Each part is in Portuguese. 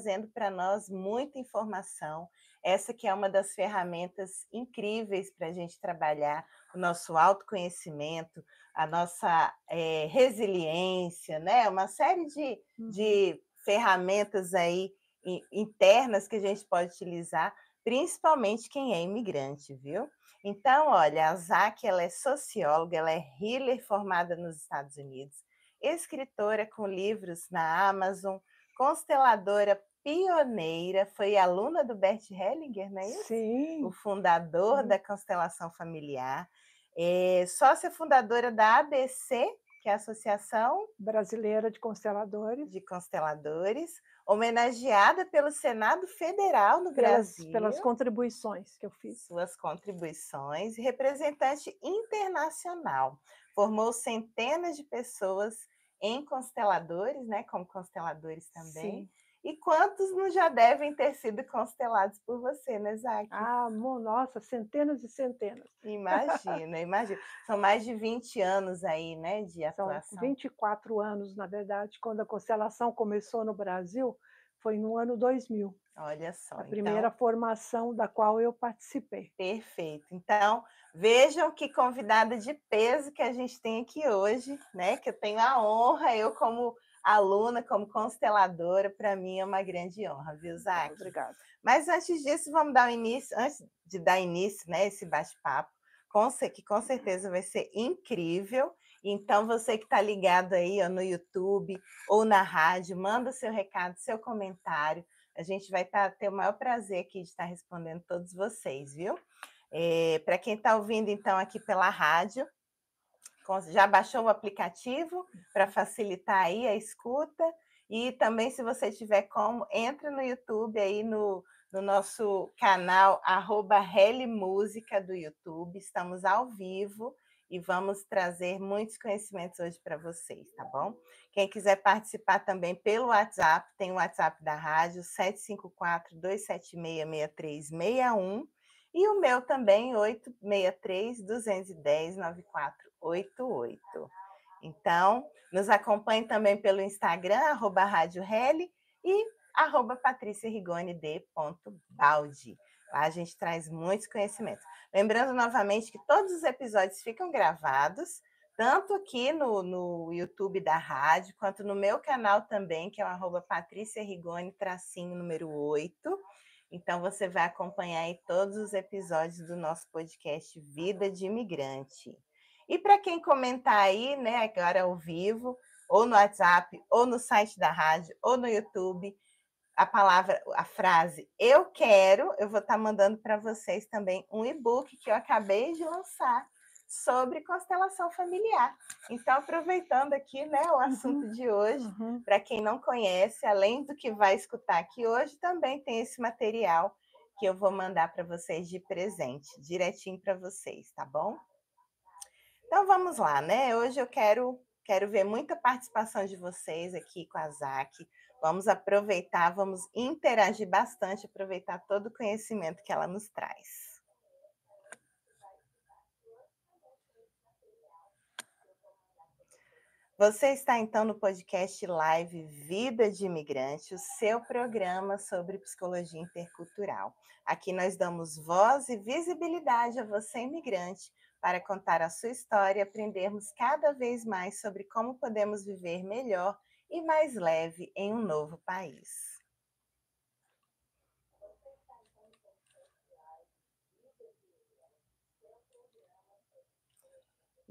trazendo para nós muita informação. Essa que é uma das ferramentas incríveis para a gente trabalhar o nosso autoconhecimento, a nossa resiliência, né? Uma série Uhum. de ferramentas aí internas que a gente pode utilizar, principalmente quem é imigrante, viu? Então, olha, a Zac, ela é socióloga, ela é healer formada nos Estados Unidos, escritora com livros na Amazon, consteladora pioneira, foi aluna do Bert Hellinger, não é isso? O Sim. fundador Uhum. da constelação familiar, sócia fundadora da ABC, que é a Associação Brasileira de Consteladores, de Consteladores, homenageada pelo Senado Federal no pelas Brasil, contribuições que eu fiz. suas contribuições, e representante internacional. Formou centenas de pessoas em consteladores, né, como consteladores também. Sim. E quantos não já devem ter sido constelados por você, né, Zac? Ah, nossa, centenas e centenas. Imagina, imagina. São mais de 20 anos aí, né, de São atuação. 24 anos, na verdade, quando a constelação começou no Brasil, foi no ano 2000, Olha só, a primeira então, formação da qual eu participei. perfeito. Então, vejam que convidada de peso que a gente tem aqui hoje, né? Que eu tenho a honra, eu como aluna, como consteladora, para mim é uma grande honra, viu, Zac? Obrigada. Mas antes disso, vamos dar o início, antes de dar início, né, esse bate-papo, que com certeza vai ser incrível. Então, você que está ligado aí ó, no YouTube ou na rádio, manda o seu recado, seu comentário. A gente vai ter o maior prazer aqui de estar respondendo todos vocês, viu? Para quem está ouvindo, então, aqui pela rádio, já baixou o aplicativo para facilitar aí a escuta? E também, se você tiver como, entra no YouTube aí no nosso canal @Música do YouTube. Estamos ao vivo e vamos trazer muitos conhecimentos hoje para vocês, tá bom? Quem quiser participar também pelo WhatsApp, tem o WhatsApp da rádio 754-276-6361 e o meu também, 863-210-9488. Então, nos acompanhe também pelo Instagram, @Rádio Reli e @PatriciaRigoniD.baldi. Lá a gente traz muitos conhecimentos. Lembrando novamente que todos os episódios ficam gravados, tanto aqui no YouTube da rádio, quanto no meu canal também, que é o @PatriciaRigoni, número 8. Então, você vai acompanhar aí todos os episódios do nosso podcast Vida de Imigrante. E para quem comentar aí, né, agora ao vivo, ou no WhatsApp, ou no site da rádio, ou no YouTube, a frase eu quero, eu vou estar mandando para vocês também um e-book que eu acabei de lançar sobre constelação familiar. Então, aproveitando aqui, né, o Uhum, assunto de hoje, uhum. para quem não conhece, além do que vai escutar aqui hoje, também tem esse material que eu vou mandar para vocês de presente, direitinho para vocês, tá bom? Então vamos lá, né? Hoje eu quero ver muita participação de vocês aqui com a Zac. Vamos aproveitar, vamos interagir bastante, aproveitar todo o conhecimento que ela nos traz. Você está então no podcast Live Vida de Imigrante, o seu programa sobre psicologia intercultural. Aqui nós damos voz e visibilidade a você, imigrante, para contar a sua história e aprendermos cada vez mais sobre como podemos viver melhor e mais leve em um novo país.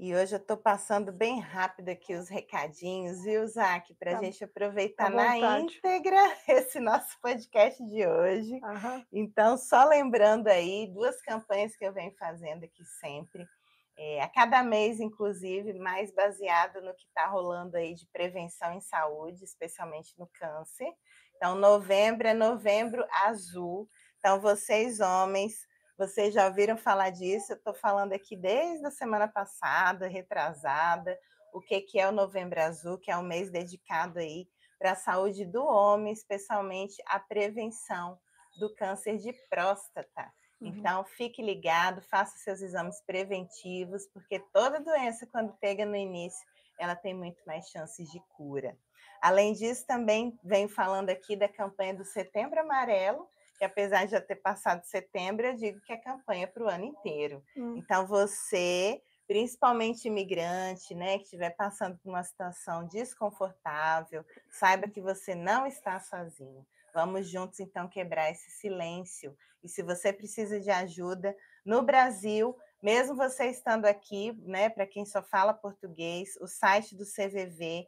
E hoje eu estou passando bem rápido aqui os recadinhos, viu, Zac, para a Tá, gente à aproveitar na vontade. íntegra esse nosso podcast de hoje. Aham. Então, só lembrando aí, duas campanhas que eu venho fazendo aqui sempre, a cada mês, inclusive, mais baseado no que está rolando aí de prevenção em saúde, especialmente no câncer. Então, novembro é novembro azul. Então, vocês, homens, vocês já ouviram falar disso? Eu estou falando aqui desde a semana passada, retrasada, o que é o Novembro Azul, que é um mês dedicado aí para a saúde do homem, especialmente a prevenção do câncer de próstata. Uhum. Então, fique ligado, faça seus exames preventivos, porque toda doença, quando pega no início, ela tem muito mais chances de cura. Além disso, também venho falando aqui da campanha do Setembro Amarelo, que apesar de já ter passado setembro, eu digo que é campanha para o ano inteiro. Hum. Então você, principalmente imigrante, né, que estiver passando por uma situação desconfortável, saiba que você não está sozinho. Vamos juntos então quebrar esse silêncio. E se você precisa de ajuda, no Brasil, mesmo você estando aqui, né, para quem só fala português, o site do cvv.org.br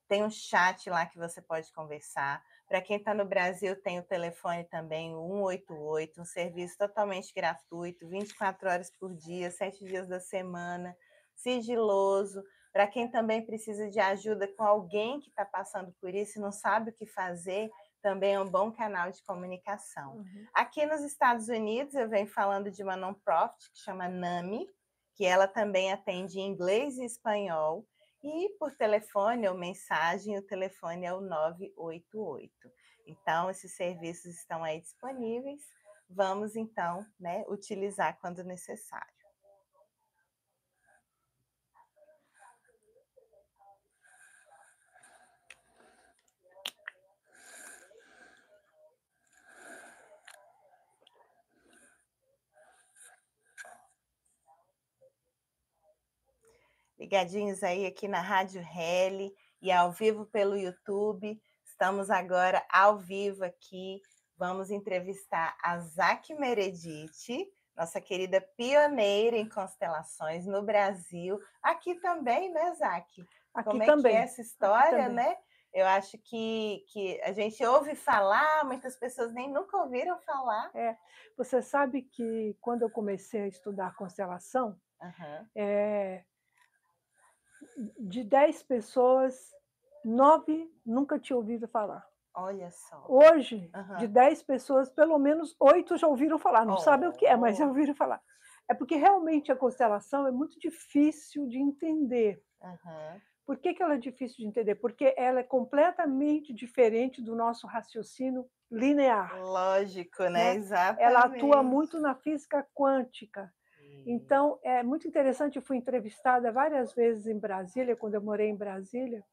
tem um chat lá que você pode conversar. Para quem está no Brasil, tem o telefone também, o 188, um serviço totalmente gratuito, 24 horas por dia, 7 dias da semana, sigiloso. Para quem também precisa de ajuda com alguém que está passando por isso e não sabe o que fazer, também é um bom canal de comunicação. Uhum. Aqui nos Estados Unidos, eu venho falando de uma non-profit que chama NAMI, que ela também atende em inglês e espanhol, e por telefone ou mensagem, o telefone é o 988. Então, esses serviços estão aí disponíveis. Vamos, então, né, utilizar quando necessário. Ligadinhos aí aqui na Rádio Reli e ao vivo pelo YouTube. Estamos agora ao vivo aqui. Vamos entrevistar a Zaque Meredith, nossa querida pioneira em constelações no Brasil. Aqui também, né, Zaque? Aqui Como é que é também, essa aqui história, também. né? Eu acho que a gente ouve falar, muitas pessoas nem nunca ouviram falar. É, você sabe que quando eu comecei a estudar constelação, Aham. eh, de 10 pessoas, 9 nunca tinham ouvido falar. Olha só. Hoje, de Aham. 10 pessoas, pelo menos 8 já ouviram falar, não sabem o que é, mas já Oh. ouviram falar. É porque realmente a constelação é muito difícil de entender. Aham. Por que ela é difícil de entender? Porque ela é completamente diferente do nosso raciocínio linear, Lógico, né, né. Ela atua exatamente. muito na física quântica. E Então, é muito interessante, eu fui entrevistada várias vezes em Brasília, quando eu morei em Brasília,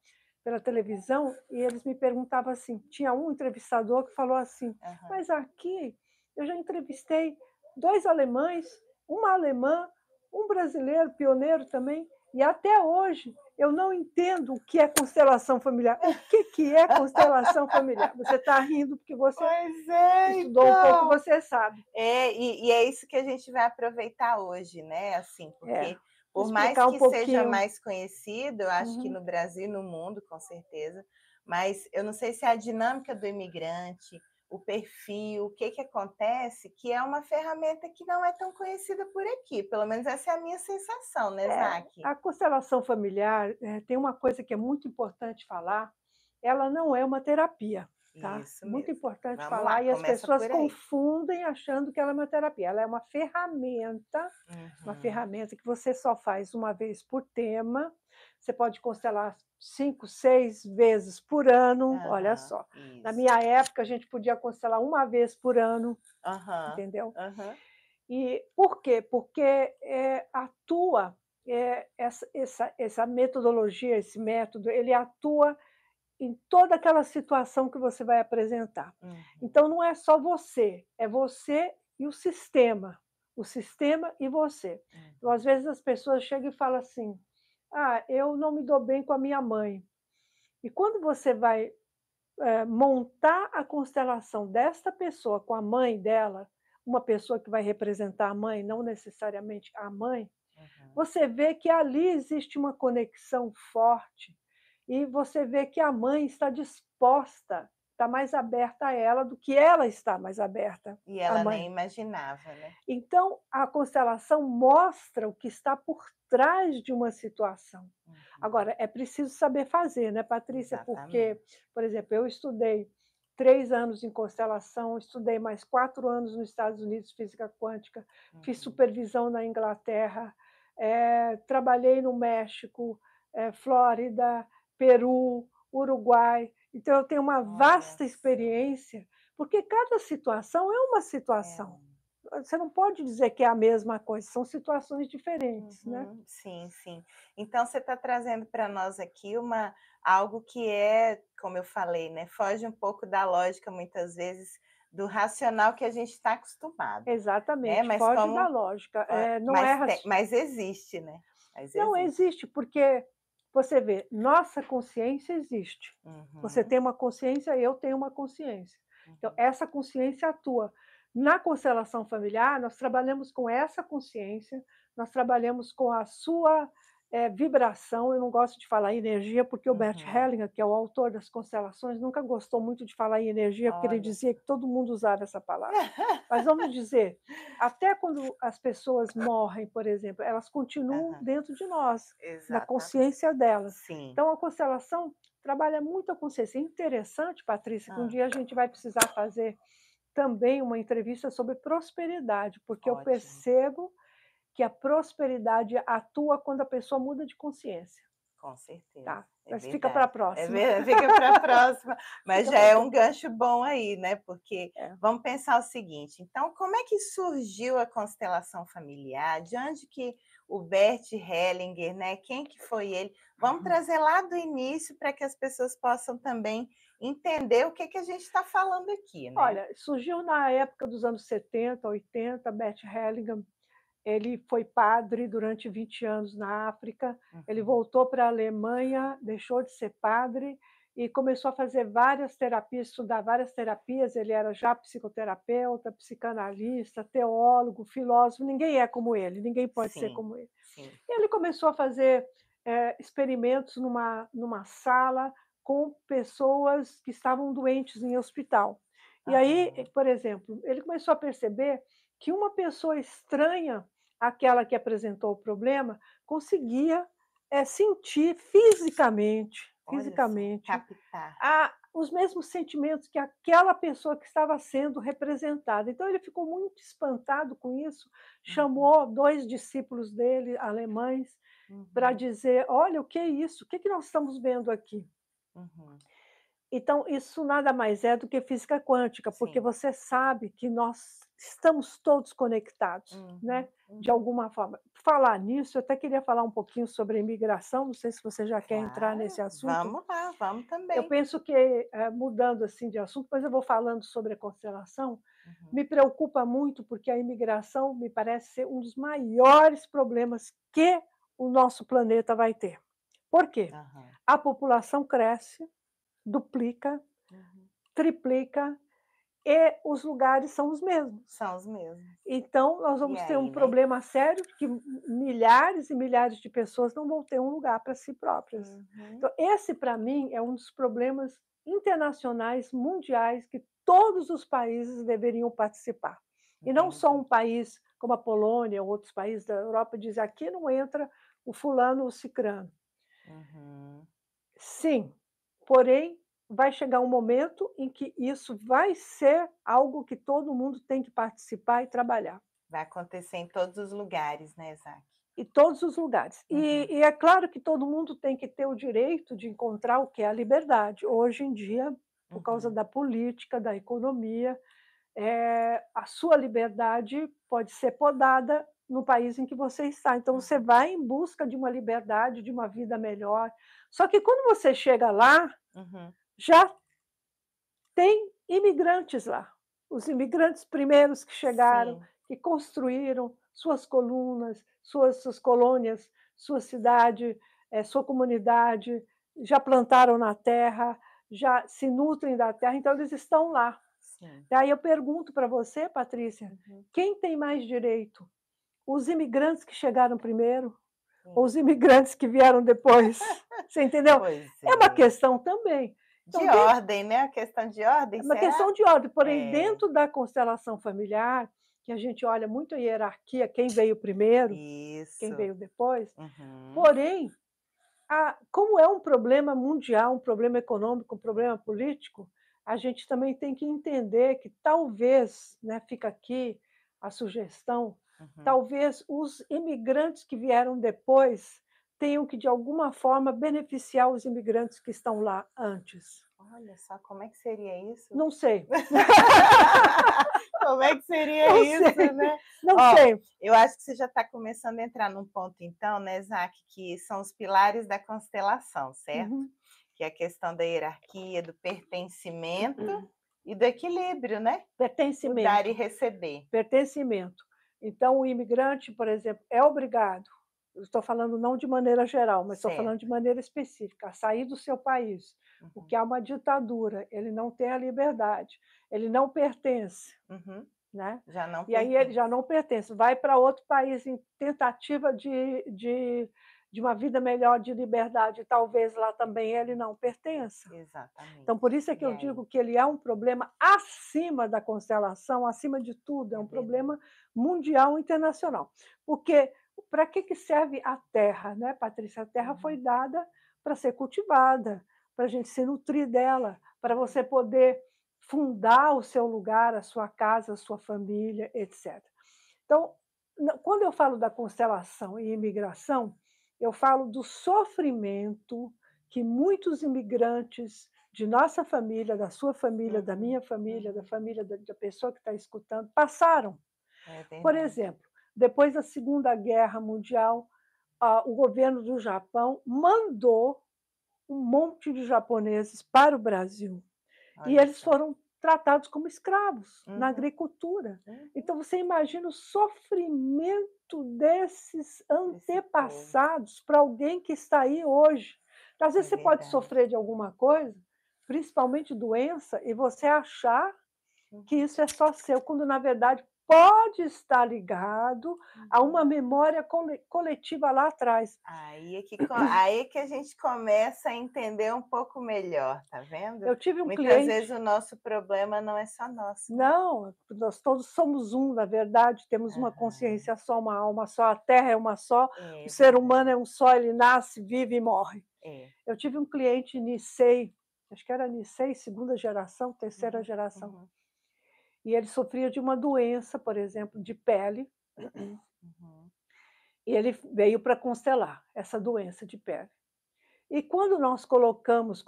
pela televisão, e eles me perguntavam assim, tinha um entrevistador que falou assim: aham. "Mas aqui eu já entrevistei 2 alemães, uma alemã, um brasileiro pioneiro também, e até hoje eu não entendo o que é constelação familiar". O que é constelação familiar? Você está rindo porque você Pois é, estudou um pouco, então. você sabe. É, e é isso que a gente vai aproveitar hoje, né, assim, É, porque vou por mais explicar um que seja pouquinho. mais conhecido, eu acho que Uhum. no Brasil e no mundo, com certeza, mas eu não sei se é a dinâmica do imigrante, o perfil, o que que acontece, que é uma ferramenta que não é tão conhecida por aqui, pelo menos essa é a minha sensação, né, É, Zaque? a constelação familiar, tem uma coisa que é muito importante falar, ela não é uma terapia, tá? Isso Muito mesmo. importante Vamos lá, falar, e as começa pessoas por aí. confundem achando que ela é uma terapia. Ela é uma Uhum. ferramenta que você só faz uma vez por tema, você pode constelar 5, 6 vezes por ano, olha Aham, só. Na isso. minha época, a gente podia constelar uma vez por ano, Aham, entendeu? aham. E por quê? Porque, atua, essa metodologia, esse método, ele atua em toda aquela situação que você vai apresentar. Uhum, Então não é só você, é você e o sistema e você. Então, às uhum. vezes as pessoas chegam e falam assim: "Ah, eu não me dou bem com a minha mãe". E quando você vai, montar a constelação desta pessoa com a mãe dela, uma pessoa que vai representar a mãe, não necessariamente a mãe, Uhum. você vê que ali existe uma conexão forte e você vê que a mãe está disposta, está mais aberta a ela do que ela está mais aberta E à ela nem mãe. imaginava, né. Então, a constelação mostra o que está por trás de uma situação. Uhum. Agora, é preciso saber fazer, né, Patrícia? Porque, Exatamente. por exemplo, eu estudei 3 anos em constelação, estudei mais 4 anos nos Estados Unidos, física quântica, fiz Uhum. supervisão na Inglaterra, trabalhei no México, Flórida, Peru, Uruguai. Então, eu tenho uma Olha vasta só. experiência, porque cada situação é uma É situação. um. você não pode dizer que é a mesma coisa, são situações diferentes, né. Uhum. Sim, sim. Então você está trazendo para nós aqui algo que é, como eu falei, né, foge um pouco da lógica, muitas vezes, do racional que a gente está acostumado, né, Exatamente, mas foge da como lógica, fo não é mas existe, né, mas não existe. existe, porque você vê, nossa consciência existe. Você Uhum, tem uma consciência, eu tenho uma consciência. Então, uhum. essa consciência atua. Na constelação familiar, nós trabalhamos com essa consciência, nós trabalhamos com a sua vibração. Eu não gosto de falar em energia, porque o Bert Uhum. Hellinger, que é o autor das constelações, nunca gostou muito de falar em energia, porque ele Olha dizia só. que todo mundo usava essa palavra. Mas vamos dizer, até quando as pessoas morrem, por exemplo, elas continuam Aham. dentro de nós, na Exatamente. consciência delas. Sim. Então, a constelação trabalha muito a consciência. É interessante, Patrícia, que um Hã. dia a gente vai precisar fazer também uma entrevista sobre prosperidade, porque eu Ótimo. percebo que a prosperidade atua quando a pessoa muda de consciência, Com certeza, tá? é Mas fica para a verdade. É próxima. ver fica para a próxima, mas Fica já para a é um próxima. gancho bom aí, né, porque É. vamos pensar o seguinte, então como é que surgiu a constelação familiar? De onde que o Bert Hellinger, né, quem que foi ele? Vamos trazer lá do início para que as pessoas possam também entender o que que a gente está falando aqui, né. Olha, surgiu na época dos anos 70, 80. Bert Hellinger, ele foi padre durante 20 anos na África, ele Uhum. voltou para a Alemanha, deixou de ser padre e começou a fazer várias terapias, estudar várias terapias. Ele era já psicoterapeuta, psicanalista, teólogo, filósofo, ninguém é como ele, ninguém pode ser Sim, como ele. sim. E ele começou a fazer experimentos numa sala com pessoas que estavam doentes em hospital. E aí, Aham. por exemplo, ele começou a perceber que uma pessoa estranha àquela que apresentou o problema conseguia sentir Olha só, fisicamente, captar. os mesmos sentimentos que aquela pessoa que estava sendo representada. Então ele ficou muito espantado com isso, Uhum, chamou 2 discípulos dele, alemães, para uhum, dizer: "Olha, o que é isso? O que que nós estamos vendo aqui?". uhum. Então, isso nada mais é do que física quântica, porque Sim. você sabe que nós estamos todos conectados, né, Uhum, de uhum. alguma forma. Falar nisso, eu até queria falar um pouquinho sobre a imigração, não sei se você já quer entrar nesse Claro, assunto. vamos lá, vamos Eu também. penso que, mudando assim de assunto, mas eu vou falando sobre a constelação, Uhum, me preocupa muito, porque a imigração me parece ser um dos maiores problemas que o nosso planeta vai ter. Por quê? aham, A população cresce, duplica, uhum. triplica e os lugares são os mesmos. São os mesmos. Então, nós E vamos ter um aí, né? problema sério de que milhares e milhares de pessoas não vão ter um lugar para si próprias. Uhum, Então, esse, para mim, é um dos problemas internacionais, mundiais, que todos os países deveriam participar. E não só um entendi. país como a Polônia ou outros países da Europa dizer aqui não entra o fulano ou o cicrano. Uhum. Sim, porém, vai chegar um momento em que isso vai ser algo que todo mundo tem que participar e trabalhar, Vai acontecer em todos os lugares, né, Isaac? em todos os lugares. E Uhum, e é claro que todo mundo tem que ter o direito de encontrar o que é a liberdade. Hoje em dia, por causa uhum, da política, da economia, a sua liberdade pode ser podada no país em que você está. Então você uhum, vai em busca de uma liberdade, de uma vida melhor. Só que quando você chega lá, uhum. já tem imigrantes lá, os imigrantes primeiros que chegaram, Sim. que construíram suas colunas, suas colônias, sua cidade, sua comunidade, já plantaram na terra, já se nutrem da terra, então eles estão lá. Sim. Daí eu pergunto para você, Patrícia, Uhum, quem tem mais direito? Os imigrantes que chegaram primeiro ou os sim. imigrantes que vieram depois? Você entendeu? Pois É uma é. questão também. Então, De dentro ordem, né, a questão de ordem, é uma será? questão de ordem, porém, É, dentro da constelação familiar, que a gente olha muito a hierarquia, quem veio primeiro, quem isso. veio depois, Uhum, porém, como é um problema mundial, um problema econômico, um problema político, a gente também tem que entender que talvez, né, fica aqui a sugestão, uhum. talvez os imigrantes que vieram depois tenham que, de alguma forma, beneficiar os imigrantes que estão lá antes. Olha só, como é que seria isso? Não sei, Como é que seria não isso, sei, né? não Ó, sei. eu acho que você já está começando a entrar num ponto então, né, Zac, que são os pilares da constelação, certo? Uhum. Que é a questão da hierarquia, do pertencimento e do equilíbrio, né? Do dar e Pertencimento, receber. pertencimento. Então o imigrante, por exemplo, é obrigado, eu estou falando não de maneira geral, mas estou falando de Certo. maneira específica, a sair do seu país, Uhum. porque há uma ditadura, ele não tem a liberdade, ele não pertence, Uhum. né. Já não E aí ele já pertence. não pertence, vai para outro país em tentativa de uma vida melhor, de liberdade, talvez lá também ele não pertença. Então, Exatamente. por isso é que E eu aí? digo que ele é um problema acima da constelação, acima de tudo, é É um verdade. problema mundial, internacional. Porque para que serve a terra, né, Patrícia? A terra foi Uhum. dada para ser cultivada, para a gente se nutrir dela, para Uhum. você poder fundar o seu lugar, a sua casa, a sua família, etc. Então, quando eu falo da constelação e imigração, eu falo do sofrimento que muitos imigrantes de nossa família, da sua família, da Uhum. minha família, da Uhum. família da pessoa que está escutando, passaram. É Por verdade. exemplo, depois da Segunda Guerra Mundial, o governo do Japão mandou um monte de japoneses para o Brasil. E Olha eles só. foram tratados como escravos na Uhum. agricultura. Uhum. Então você imagina o sofrimento desses Desse povo. antepassados para alguém que está aí hoje. Às É vezes você pode verdade. sofrer de alguma coisa, principalmente doença, e você achar que Uhum. isso é só seu, quando na verdade pode estar ligado a uma Uhum. memória coletiva lá atrás. Aí é que a gente começa a entender um pouco melhor, tá vendo? Eu tive um Muitas cliente. vezes o nosso problema não é só nosso, né? Não, nós todos somos um, na verdade, temos uma Aham. consciência só, uma alma só, a terra é uma só, o É ser humano verdade. é um só, ele nasce, vive e morre. É. Eu tive um cliente Nisei, acho que era Nisei, segunda geração, terceira Uhum. geração, Uhum. e ele sofria de uma doença, por exemplo, de pele, Uhum. e ele veio para constelar essa doença de pele. E quando nós colocamos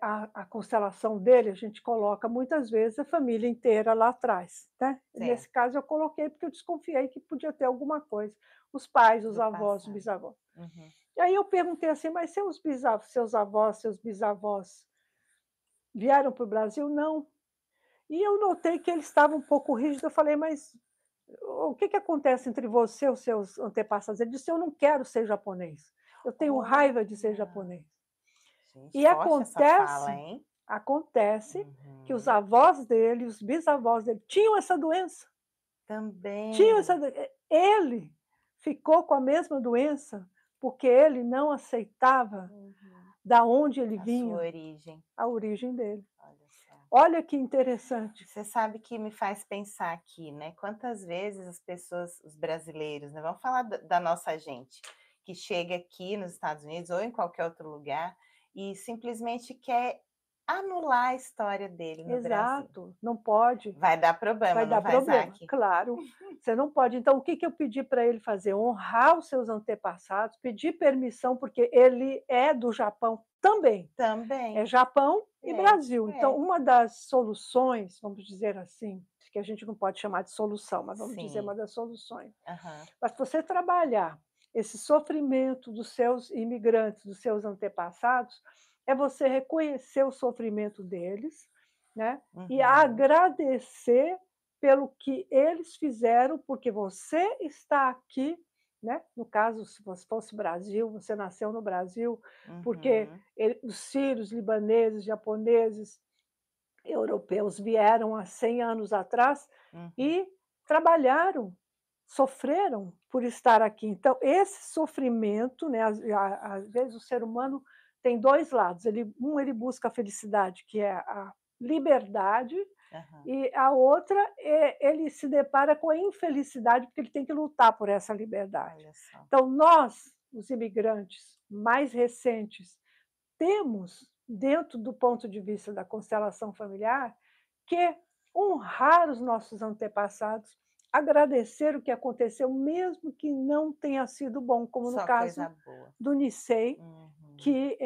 a constelação dele, a gente coloca muitas vezes a família inteira lá atrás, né. Nesse Certo. caso eu coloquei, porque eu desconfiei que podia ter alguma coisa, os pais, os Do avós, os passado. bisavós. Uhum. E aí eu perguntei assim: "Mas seus avós, seus bisavós vieram para o Brasil?" "Não". E eu notei que ele estava um pouco rígido, eu falei: "Mas o que acontece entre você e os seus antepassados?" Ele disse: "Eu não quero ser japonês, eu tenho raiva de ser Olha! japonês". Gente, E forte essa fala, acontece hein? acontece que os Uhum. avós dele, os bisavós dele, tinham essa doença, tinham essa Também. do ele ficou com a mesma doença, porque ele não aceitava Uhum. da onde ele A sua vinha, origem, a origem dele. olha só. Olha que interessante. Você sabe que me faz pensar aqui, né, quantas vezes as pessoas, os brasileiros, né, vamos falar da nossa gente, que chega aqui nos Estados Unidos ou em qualquer outro lugar e simplesmente quer anular a história dele no Brasil. Exato, não pode. Vai dar problema, Vai não dar vai, problema, Zac? claro. Você não pode. Então, o que que eu pedi para ele fazer? Honrar os seus antepassados, pedir permissão, porque ele é do Japão também. É Também. Japão e É, Brasil. Então, é. uma das soluções, vamos dizer assim, que a gente não pode chamar de solução, mas vamos dizer uma Sim. das soluções. Aham. Mas você trabalhar esse sofrimento dos seus imigrantes, dos seus antepassados, é você reconhecer o sofrimento deles, né, e Uhum. agradecer pelo que eles fizeram, porque você está aqui, né, no caso, se você fosse Brasil, você nasceu no Brasil, porque Uhum. os sírios, libaneses, japoneses, europeus vieram há 100 anos atrás Uhum. e trabalharam, sofreram por estar aqui. Então, esse sofrimento, né, às vezes o ser humano tem 2 lados, ele busca a felicidade, que é a liberdade, Aham. e a outra, ele se depara com a infelicidade, porque ele tem que lutar por essa liberdade. Olha só. Então nós, os imigrantes mais recentes, temos, dentro do ponto de vista da constelação familiar, que honrar os nossos antepassados, agradecer o que aconteceu, mesmo que não tenha sido bom, como no Só caso coisa boa. do Nicei, Uhum. que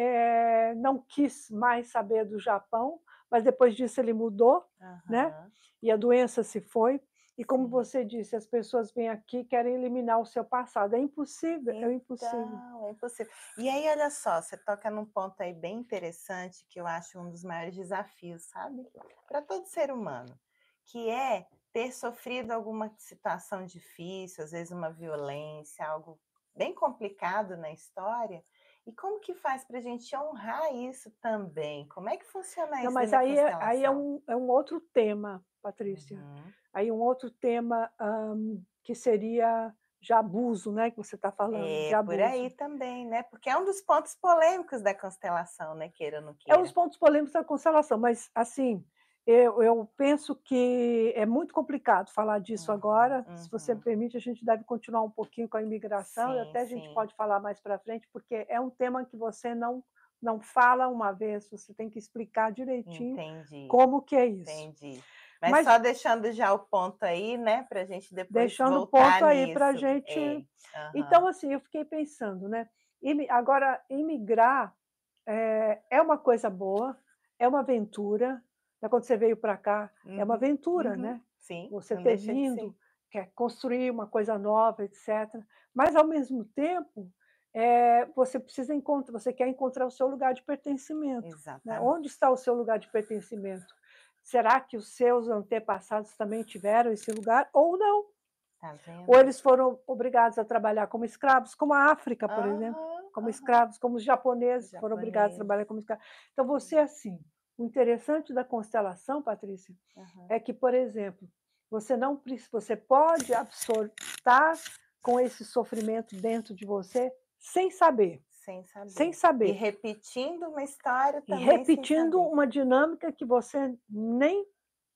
não quis mais saber do Japão, mas depois disso ele mudou, né? Aham. E a doença se foi. E como Sim. você disse, as pessoas vêm aqui e querem eliminar o seu passado. É impossível, é impossível. Então, é impossível. E aí, olha só, você toca num ponto aí bem interessante, que eu acho um dos maiores desafios, sabe, para todo ser humano, que é ter sofrido alguma situação difícil, às vezes uma violência, algo bem complicado na história, e como que faz para a gente honrar isso também? Como é que funciona Não, isso dentro mas da aí constelação? é um outro tema, Patrícia. Uhum. Aí um outro tema, que seria de abuso, né, que você está falando, de É, por aí abuso. também, né, porque é um dos pontos polêmicos da constelação, né, queira ou não É os queira. pontos polêmicos da constelação, mas, assim, eu penso que é muito complicado falar disso Uhum, agora. Se você me uhum. permite, a gente deve continuar um pouquinho com a imigração e Sim, até a gente sim, pode falar mais para frente, porque é um tema que você não fala uma vez, você tem que explicar direitinho entendi, como que é isso. entendi. Mas Mas só deixando já o ponto aí, né, para a gente depois deixando o voltar ponto aí para a nisso. gente. É, Então, aham. assim, eu fiquei pensando, né, agora imigrar é uma coisa boa, é uma aventura, né, quando você veio para cá, é uma Uhum, aventura, uhum. né, Sim, você não ter deixa de ser. vindo, quer construir uma coisa nova, etcétera. Mas, ao mesmo tempo, você quer encontrar o seu lugar de pertencimento, né. Onde Exatamente. está o seu lugar de pertencimento? Será que os seus antepassados também tiveram esse lugar ou não? Tá Ou vendo? eles foram obrigados a trabalhar como escravos, como a África, por exemplo, Aham, como aham. escravos, como os japoneses foram obrigados a Japonês. trabalhar como escravos. Então, você, assim, o interessante da constelação, Patrícia, Aham. é que, por exemplo, você pode estar com esse sofrimento dentro de você sem saber, Sem sem saber. E saber. repetindo uma história E também sem repetindo saber. uma dinâmica que você nem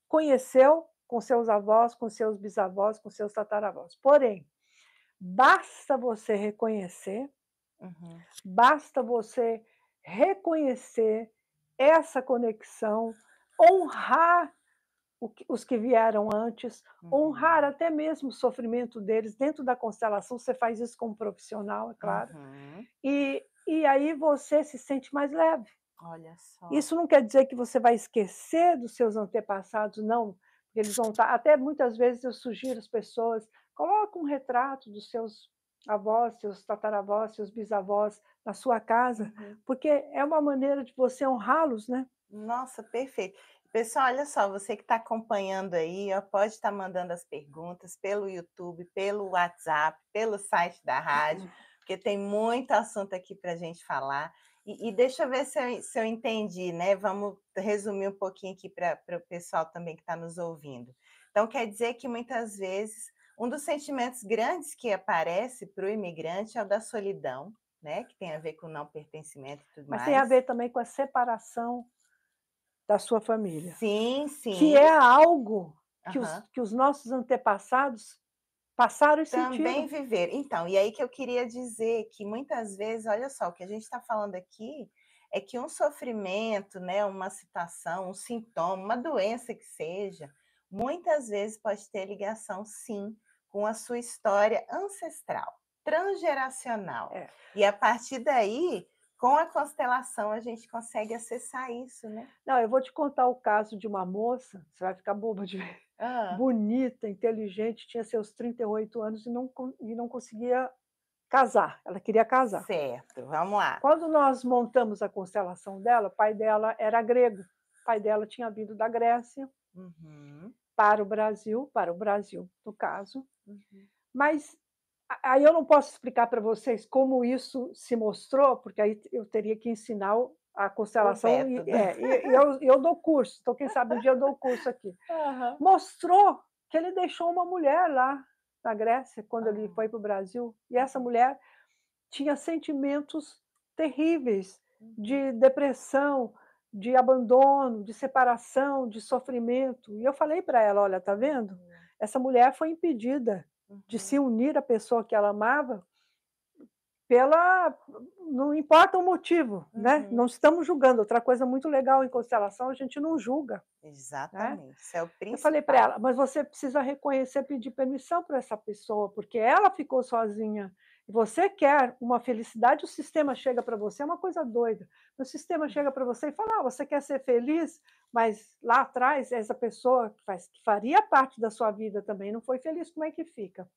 conheceu com seus avós, com seus bisavós, com seus tataravós. Porém, basta você reconhecer, Uhum, basta você reconhecer essa conexão, honrar os que vieram antes, honrar uhum, até mesmo o sofrimento deles dentro da constelação. Você faz isso como profissional, é claro, uhum. e aí você se sente mais leve. Olha só. Isso não quer dizer que você vai esquecer dos seus antepassados, não, porque eles vão estar. Até muitas vezes eu sugiro às pessoas, coloca um retrato dos seus avós, seus tataravós, seus bisavós na sua casa, Uhum. porque é uma maneira de você honrá-los, né. Nossa, perfeito. Pessoal, olha só, você que está acompanhando aí, ó, pode estar mandando as perguntas pelo YouTube, pelo WhatsApp, pelo site da rádio, porque tem muito assunto aqui para a gente falar. E deixa eu ver se eu entendi, né? Vamos resumir um pouquinho aqui para o pessoal também que está nos ouvindo. Então, quer dizer que muitas vezes um dos sentimentos grandes que aparece para o imigrante é o da solidão, né? Que tem a ver com não pertencimento e tudo Mas tem a mais. ver também com a separação da sua família, Sim, que sim. é algo Aham. que os nossos antepassados passaram e Também sentiram. viver. Então, e aí que eu queria dizer que muitas vezes, olha só, o que a gente está falando aqui é que um sofrimento, né, uma situação, um sintoma, uma doença que seja, muitas vezes pode ter ligação, sim, com a sua história ancestral, transgeracional. É. E a partir daí, com a constelação, a gente consegue acessar isso, né? Não, eu vou te contar o caso de uma moça, você vai ficar boba de ver, Ah, bonita, inteligente, tinha seus 38 anos e não conseguia casar, ela queria casar. certo, vamos lá. Quando nós montamos a constelação dela, o pai dela era grego, o pai dela tinha vindo da Grécia Uhum, para o Brasil, no caso, uhum. mas aí eu não posso explicar para vocês como isso se mostrou, porque aí eu teria que ensinar a O constelação método. e eu dou curso, então quem sabe um dia eu dou curso aqui. Aham. Mostrou que ele deixou uma mulher lá na Grécia, quando ele foi Ah, para o Brasil, e essa uhum, mulher tinha sentimentos terríveis uhum, de depressão, de abandono, de separação, de sofrimento. E eu falei para ela: "Olha, tá vendo? uhum, Essa mulher foi impedida de se uhum, unir à pessoa que ela amava pela não importa o motivo, né, não uhum. estamos julgando". Outra coisa muito legal em constelação, a gente não julga, né. Exatamente, isso é o Eu falei para principal. ela: "Mas você precisa reconhecer, pedir permissão para essa pessoa, porque ela ficou sozinha, e você quer uma felicidade, o sistema chega para você, é uma coisa doida. O sistema chega para você e fala: ah, você quer ser feliz, mas lá atrás, essa pessoa que faria parte da sua vida também não foi feliz, como é que fica?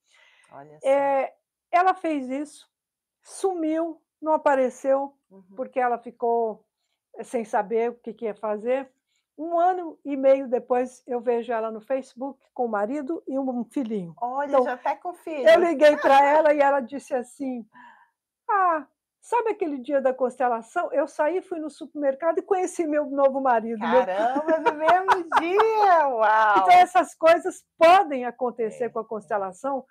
Olha só. Eh, ela fez isso, sumiu, não apareceu, Uhum. porque ela ficou sem saber o que que ia fazer. 1 ano e meio depois, eu vejo ela no Facebook com o marido e um filhinho. Olha, Então, já está com eu filho. liguei para ela e ela disse assim: "Ah, sabe aquele dia da constelação? Eu saí, fui no supermercado e conheci meu novo marido, meu". Caramba, no mesmo dia! Então Uau! essas coisas podem acontecer É, com a constelação,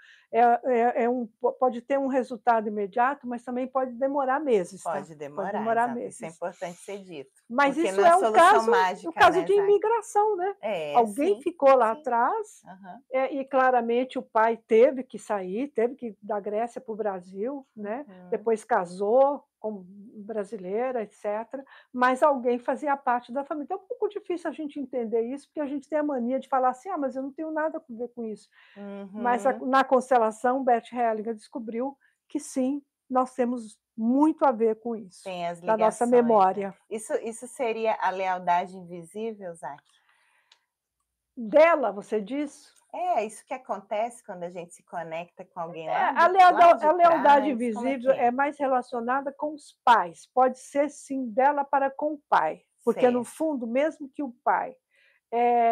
pode ter um resultado imediato, mas também pode demorar meses, tá? pode Pode demorar, demorar exato, isso é meses. importante ser dito, Mas porque isso não é é um solução caso o mágica, caso né, de Zac? imigração, né. É, Alguém sim, ficou lá sim. atrás, Aham. e claramente o pai teve que sair, teve que ir da Grécia para o Brasil, né, Uhum. depois casou com brasileira, etcétera, mas alguém fazia parte da família. Então é um pouco difícil a gente entender isso, porque a gente tem a mania de falar assim: "Ah, mas eu não tenho nada a ver com isso". Mas Uhum. na constelação, Bert Hellinger descobriu que sim, nós temos muito a ver com isso, Tem as da nossa ligações, né. memória. Isso seria a lealdade invisível, Zac? Dela, você diz? É, isso que acontece quando a gente se conecta com alguém É, lá a de lealdade trás, como é invisível que é é? mais relacionada com os pais, pode ser sim dela para com o pai, porque no Certo. fundo, mesmo que o pai,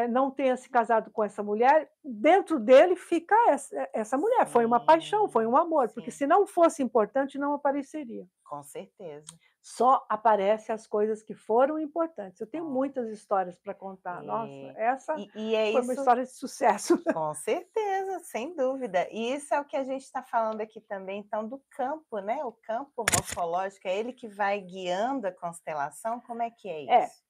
não tenha se casado com essa mulher, dentro dele fica essa mulher, foi uma paixão, foi Sim, um amor, porque sim, se não fosse importante não apareceria. com certeza. Só aparece as coisas que foram importantes. Eu tenho Ó, muitas histórias para contar. Nossa, é. essa E é foi uma isso. história de sucesso. Com certeza, sem dúvida. E isso é o que a gente está falando aqui também, então, do campo, né? O campo morfológico, é ele que vai guiando a constelação? Como é que é É, isso?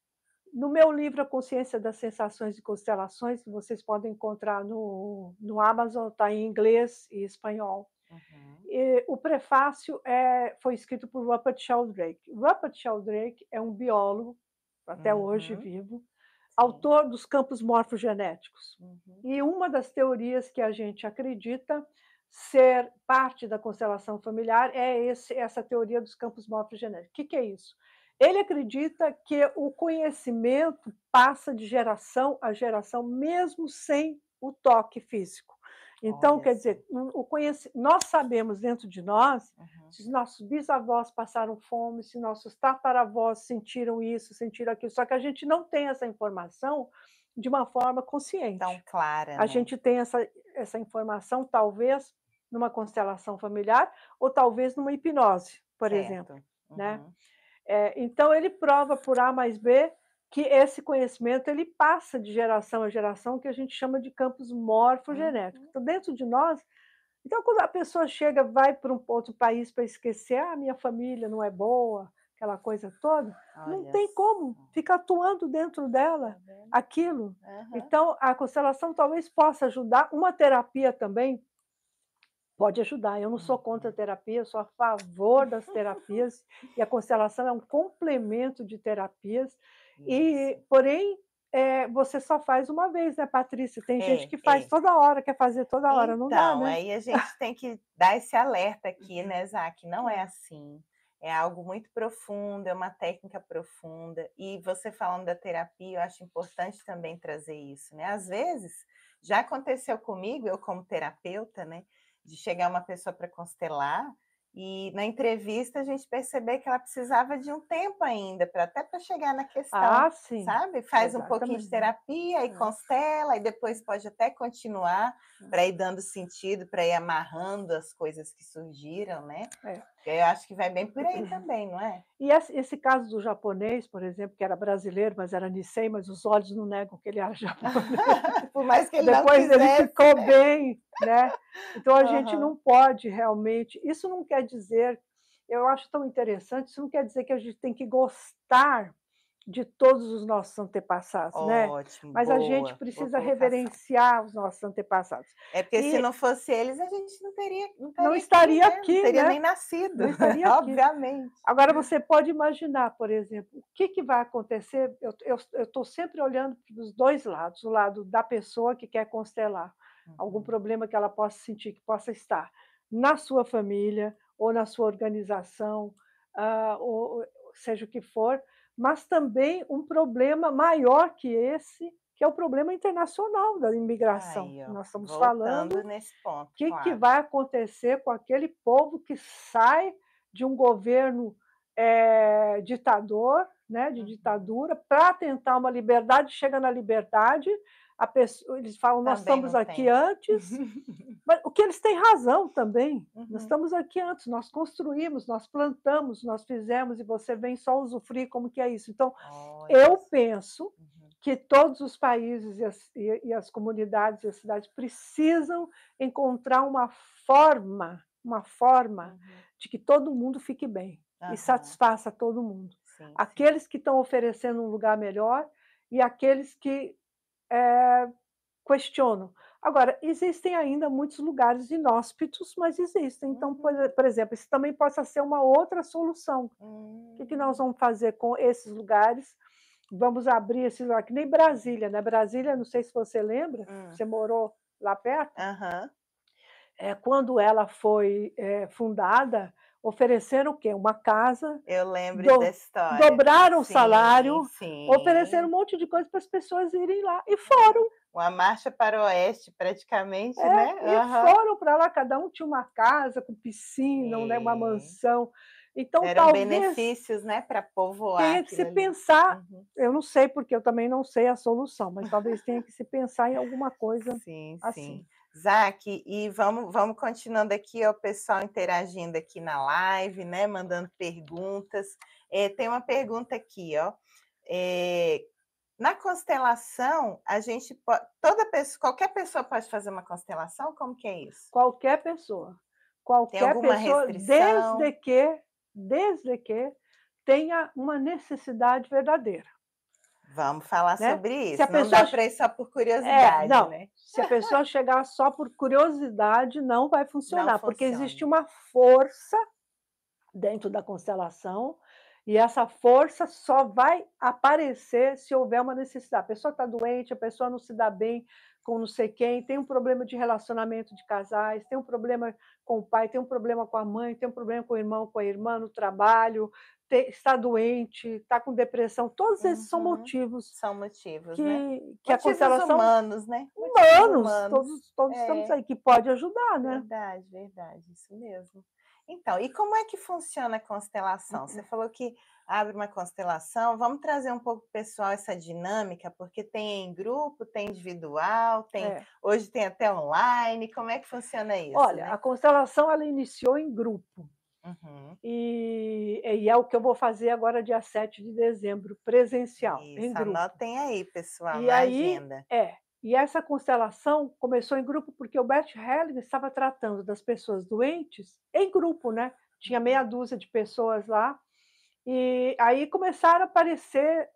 no meu livro A Consciência das Sensações e Constelações, que vocês podem encontrar no Amazon, está em inglês e espanhol. Uhum, E o prefácio foi escrito por Rupert Sheldrake. Rupert Sheldrake é um biólogo, até hoje uhum, vivo, sim, autor dos campos morfogenéticos. uhum, E uma das teorias que a gente acredita ser parte da constelação familiar é essa teoria dos campos morfogenéticos. O que que é isso? Ele acredita que o conhecimento passa de geração a geração, mesmo sem o toque físico. Então, olha quer só. dizer, nós sabemos dentro de nós Uhum, se nossos bisavós passaram fome, se nossos tataravós sentiram isso, sentiram aquilo, só que a gente não tem essa informação de uma forma tão consciente. clara, A né? gente tem essa informação, talvez, numa constelação familiar ou talvez numa hipnose, por exemplo, Certo. né. Uhum, Então ele prova por A mais B que esse conhecimento ele passa de geração a geração, que a gente chama de campos morfogenéticos. uhum. Então dentro de nós, então quando a pessoa chega, vai para um outro país para esquecer: "Ah, minha família não é boa", aquela coisa toda, não Olha tem como, só, fica atuando dentro tá dela vendo? aquilo. Aham. Então a constelação talvez possa ajudar, uma terapia também pode ajudar. Eu não sou contra a Uhum. terapia, eu sou a favor das terapias, e a constelação é um complemento de terapias, Isso. porém, você só faz uma vez, né, Patrícia? Tem gente É, que faz é. toda hora, quer fazer toda hora, não dá, Então, né? aí a gente tem que dar esse alerta aqui, né, Zac, não é assim, é algo muito profundo, é uma técnica profunda, e você falando da terapia, eu acho importante também trazer isso, né, às vezes, já aconteceu comigo, eu como terapeuta, né, de chegar uma pessoa para constelar, e na entrevista a gente perceber que ela precisava de um tempo ainda, até para chegar na questão, Ah, sim, sabe, faz um pouquinho de exatamente. terapia e É, constela, e depois pode até continuar, para é, ir dando sentido, para ir amarrando as coisas que surgiram, né. é. Eu acho que vai bem por aí também, não é? E esse caso do japonês, por exemplo, que era brasileiro, mas era Nisei, mas os olhos não negam que ele era japonês. Por mais que ele não Depois ele quisesse, ficou né. bem, né. Então a gente Aham. não pode realmente, isso não quer dizer, eu acho tão interessante, isso não quer dizer que a gente tem que gostar de todos os nossos antepassados, né, Ótimo, mas a gente boa precisa colocação. reverenciar os nossos antepassados. É porque se E não fosse eles, a gente não não estaria aqui, estaria né, não aqui, teria né, nem nascido, não estaria aqui. obviamente. Agora você pode imaginar, por exemplo, o que que vai acontecer, eu estou sempre olhando para os 2 lados, o lado da pessoa que quer constelar, algum Uhum. problema que ela possa sentir, que possa estar na sua família, ou na sua organização, ou seja o que for, mas também um problema maior que esse, que é o problema internacional da imigração. Aí, ó, Nós estamos falando voltando nesse ponto, o que que claro. vai acontecer com aquele povo que sai de um governo, ditador, né, de Uhum. ditadura, para tentar uma liberdade, chega na liberdade, a pessoa eles falam: "Nós Também estamos não aqui tem. antes", mas o que eles têm razão também. Nós Uhum. estamos aqui antes, nós construímos, nós plantamos, nós fizemos e você vem só usufruir, como que é isso? Então, Olha eu só. penso Uhum. que todos os países e as comunidades e as cidades precisam encontrar uma forma Uhum. de que todo mundo fique bem e Aham. satisfaça todo mundo. Sim, sim. Aqueles que estão oferecendo um lugar melhor e aqueles que, eh, questionam. Agora, existem ainda muitos lugares inóspitos, mas existem. Então, por Uhum. e por exemplo, isso também possa ser uma outra solução. O que que nós Hum. vamos fazer com esses lugares? Vamos abrir esse lugar, que nem Brasília, né, Brasília, não sei se você lembra, Hum. você morou lá perto, Aham. quando ela foi, fundada, ofereceram o quê? Uma casa, Eu lembro do dessa história. dobraram o Sim, salário, ofereceram um sim. monte de coisa para as pessoas irem lá, e Aham. foram. Uma marcha para o oeste praticamente, É, né. e Aham. foram para lá, cada um tinha uma casa com piscina, né, uma É. mansão. Então Eram talvez benefícios, né, para povoar tenha que se aquilo ali. pensar, Uhum. eu não sei, porque eu também não sei a solução, mas talvez tenha que se pensar em alguma coisa Sim, sim. assim. Zac, e vamos continuando aqui, ó, o pessoal interagindo aqui na live, né, mandando perguntas. Tem uma pergunta aqui, ó, eh, na constelação, a gente po toda pessoa qualquer pessoa pode fazer uma constelação? Como que é isso? Qualquer pessoa, Tem qualquer alguma pessoa, desde restrição? que desde que tenha uma necessidade verdadeira, Vamos falar né. sobre Se a isso, não pessoa dá para ir só por curiosidade, não, né. se a pessoa chegar só por curiosidade, não vai Não funcionar, porque existe funciona. uma força dentro da constelação, e essa força só vai aparecer se houver uma necessidade. A pessoa está doente, a pessoa não se dá bem com não sei quem, tem um problema de relacionamento de casais, tem um problema com o pai, tem um problema com a mãe, tem um problema com o irmão, com a irmã no trabalho, está doente, está com depressão. Todos esses são Uhum. motivos São motivos, né. que a Motivos constelação, humanos, né, motivos humanos, humanos. todos estamos É, aí, que pode ajudar, né. verdade, verdade, isso mesmo. Então, e como é que funciona a constelação? Você falou que abre uma constelação, vamos trazer um pouco para o pessoal essa dinâmica, porque tem em grupo, tem individual, tem É. hoje tem até online, como é que funciona isso, Olha, né? a constelação ela iniciou em grupo, Uhum. e é o que eu vou fazer agora dia 7 de dezembro, presencial, em Isso, grupo. anotem aí, pessoal, E na aí agenda. e essa constelação começou em grupo, porque o Bert Hellinger estava tratando das pessoas doentes em grupo, né, tinha meia Uhum. dúzia de pessoas lá, e aí começaram a aparecer,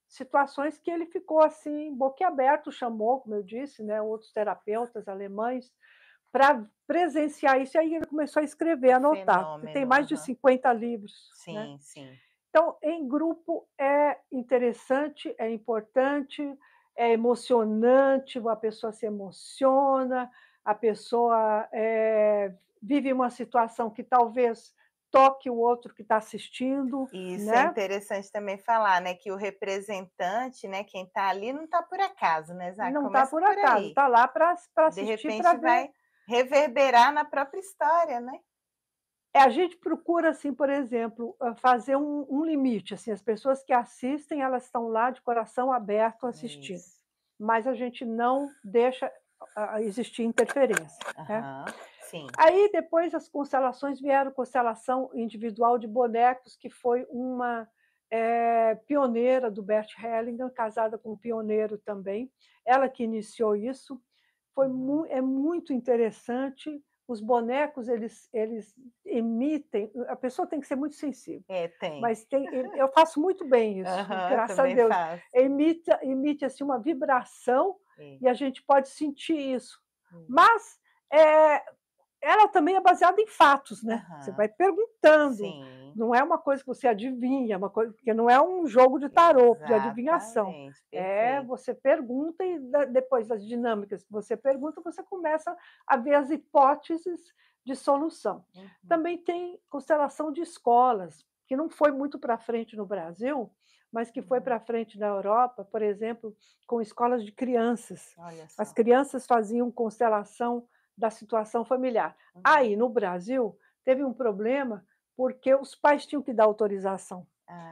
situações que ele ficou, assim, boquiaberto, chamou, como eu disse, né, outros terapeutas alemães, para presenciar isso, e aí ele começou a escrever, O a anotar, porque tem fenômeno, mais de aham. 50 livros, né. Sim, sim. Então, em grupo é interessante, é importante, é emocionante, a pessoa se emociona, a pessoa, vive uma situação que talvez toque o outro que está assistindo, E isso é né. interessante também falar, né, que o representante, né, quem está ali não está por acaso, né, Zá, Não está começa por por acaso, aí. está lá para De assistir, para repente ver. vai reverberar na própria história, né. A gente procura, assim, por exemplo, fazer um limite, assim, as pessoas que assistem, elas estão lá de coração aberto assistindo, Isso. mas a gente não deixa existir interferência, né. Aham. Sim. Aí depois as constelações vieram, constelação individual de bonecos, que foi uma, pioneira do Bert Hellinger, casada com um pioneiro também, ela que iniciou isso, Uhum. é muito interessante, os bonecos eles emitem, a pessoa tem que ser muito sensível, É, tem. mas eu faço muito bem isso, Aham, graças a também Deus, faço. emite, assim, uma vibração, É, e a gente pode sentir isso. é. Mas, eh ela também é baseada em fatos, né? Você Aham. vai perguntando, Sim, não é uma coisa que você adivinha, uma coisa, porque não é um jogo de tarô, de adivinhação. exatamente, É, perfeito. você pergunta e depois das dinâmicas que você pergunta, você começa a ver as hipóteses de solução. Uhum. Também tem constelação de escolas, que não foi muito para frente no Brasil, mas que foi Uhum. para frente na Europa, por exemplo, com escolas de crianças. Olha As só. crianças faziam constelação da situação familiar. Uhum. Aí, no Brasil, teve um problema, porque os pais tinham que dar autorização.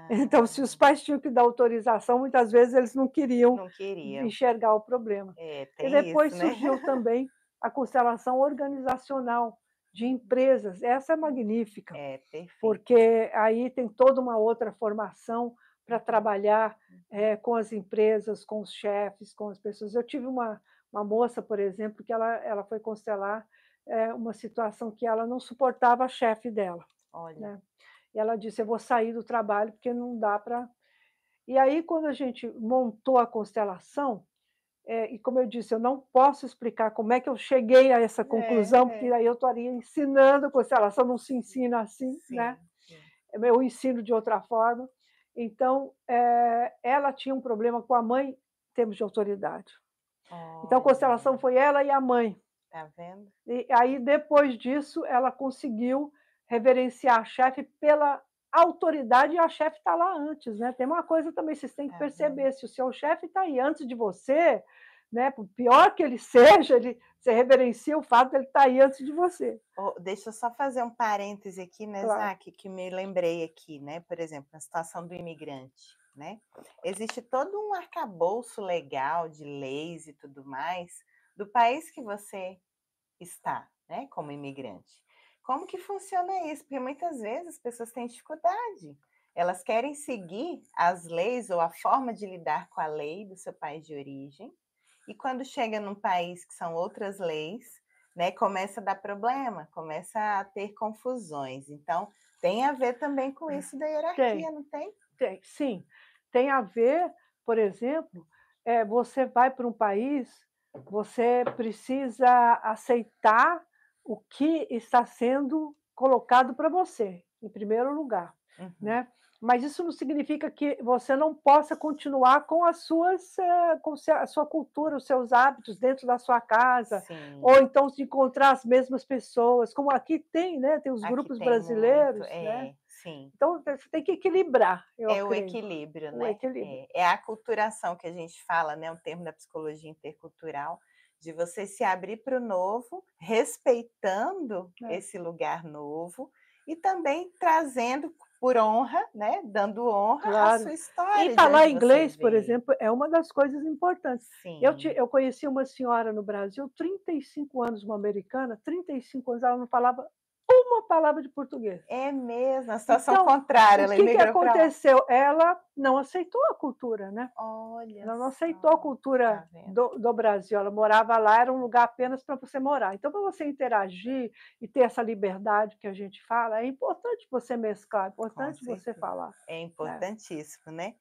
Então, Ah, se os pais tinham que dar autorização, muitas vezes eles não queriam não queriam. enxergar o problema. É, E tem isso, depois né. surgiu também a constelação organizacional de empresas. Essa é magnífica, É, perfeito. porque aí tem toda uma outra formação para Uhum, trabalhar uhum. com as empresas, com os chefes, com as pessoas. Eu tive uma moça, por exemplo, que ela foi constelar uma situação que ela não suportava a chefe dela, Olha. né? E ela disse: eu vou sair do trabalho porque não dá para. E aí, quando a gente montou a constelação, e como eu disse, eu não posso explicar como é que eu cheguei a essa É, conclusão, porque é. aí eu estaria ensinando constelação, não se ensina assim, né? Sim, sim. Eu ensino de outra forma. Então, ela tinha um problema com a mãe em termos de autoridade. Então, a Olha, constelação foi ela e a mãe. tá vendo? E aí, depois disso, ela conseguiu reverenciar a chefe pela autoridade, e a chefe está lá antes, né? Tem uma coisa também, vocês têm que Tá vendo? perceber, se o seu chefe está aí antes de você, né? Por pior que ele seja, você reverencia o fato de ele estar aí antes de você. Deixa eu só fazer um parêntese aqui, né, Claro. Zac, que me lembrei aqui, né, por exemplo, na situação do imigrante, né, existe todo um arcabouço legal de leis e tudo mais, do país que você está, né, como imigrante. Como que funciona isso? Porque muitas vezes as pessoas têm dificuldade. Elas querem seguir as leis ou a forma de lidar com a lei do seu país de origem, e quando chega num país que são outras leis, né, começa a dar problema, começa a ter confusões. Então, tem a ver também com isso da Tem, hierarquia, não tem? tem, sim. Tem a ver, por exemplo, você vai para um país, você precisa aceitar o que está sendo colocado para você, em primeiro lugar, Uhum. né. Mas isso não significa que você não possa continuar com as suas, a sua cultura, os seus hábitos dentro da sua casa, ou Sim, então se encontrar as mesmas pessoas, como aqui tem, né, tem os aqui grupos tem muito, brasileiros, né. é, sim. Então, você tem que equilibrar, eu É o creio, equilíbrio, o né? equilíbrio. É a aculturação que a gente fala, né? Um termo da psicologia intercultural, de você se abrir para o novo, respeitando É, esse lugar novo e também trazendo por honra, né? Dando honra à claro. sua E história de falar onde você inglês, por veio. exemplo, é uma das coisas importantes. Sim, Eu conheci uma senhora no Brasil, 35 anos, uma americana, 35 anos, ela não falava uma palavra de português. é mesmo, a situação Então, contrária, o ela que imigrou para lá. aconteceu? Ela não aceitou a cultura, né. Olha Ela não aceitou a só, cultura tá vendo? do Brasil, ela morava lá, era um lugar apenas para você morar. Então, para você interagir e ter essa liberdade que a gente fala, é importante você mesclar, é Com importante você certeza. falar, É né. importantíssimo, né?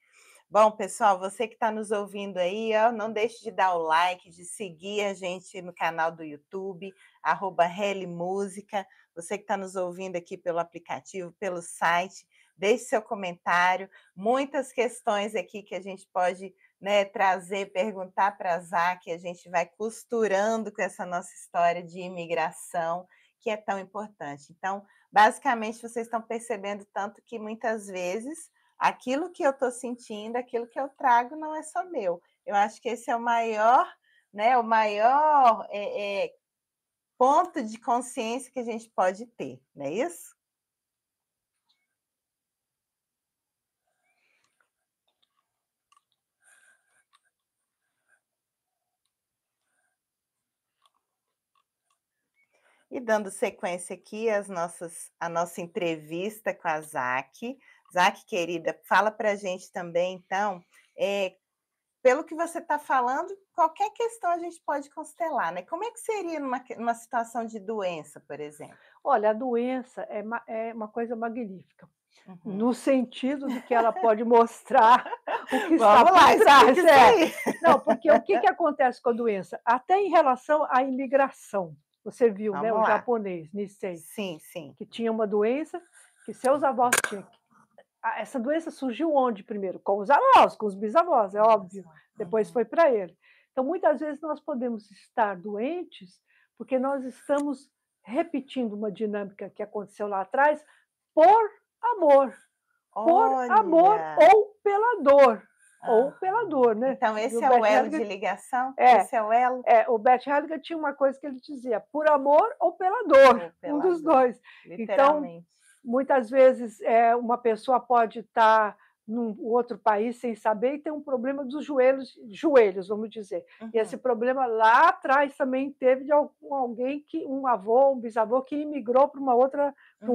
Bom, pessoal, você que está nos ouvindo aí, ó, não deixe de dar o like, de seguir a gente no canal do YouTube, @Música. Você que está nos ouvindo aqui pelo aplicativo, pelo site, deixe seu comentário. Muitas questões aqui que a gente pode, né, trazer, perguntar para a Zac, a gente vai costurando com essa nossa história de imigração, que é tão importante. Então, basicamente, vocês estão percebendo tanto que muitas vezes aquilo que eu estou sentindo, aquilo que eu trago não é só meu. Eu acho que esse é o maior, né, o maior, ponto de consciência que a gente pode ter, não é isso? E dando sequência aqui a nossa entrevista com a Zac. Zac, querida, fala para a gente também, então, pelo que você está falando, qualquer questão a gente pode constelar, né? Como é que seria numa situação de doença, por exemplo? Olha, a doença é uma coisa magnífica, Uhum. no sentido de que ela pode mostrar o que está Vamos por lá, trás. explica isso aí. Não, porque o que acontece com a doença? Até em relação à imigração. Você viu, né, Vamos o lá. japonês, Nisei, Sim, sim. que tinha uma doença que seus avós tinham. Essa doença surgiu onde primeiro? Com os avós, com os bisavós, é Olha óbvio. só. Depois Uhum. foi para ele. Então, muitas vezes nós podemos estar doentes porque nós estamos repetindo uma dinâmica que aconteceu lá atrás por amor. Por amor Olha! ou pela Aham. dor, né. Então E o esse é o Bert elo de Hellinger ligação? é, Esse é o elo? o Bert Hellinger tinha uma coisa que ele dizia: "Por amor ou pela dor", Ou um pela dos dor, 2. Então, literalmente. muitas vezes, uma pessoa pode estar num outro país sem saber e ter um problema dos joelhos, vamos dizer. E esse Uhum. problema lá atrás também teve de alguém que um avô, um bisavô que imigrou para um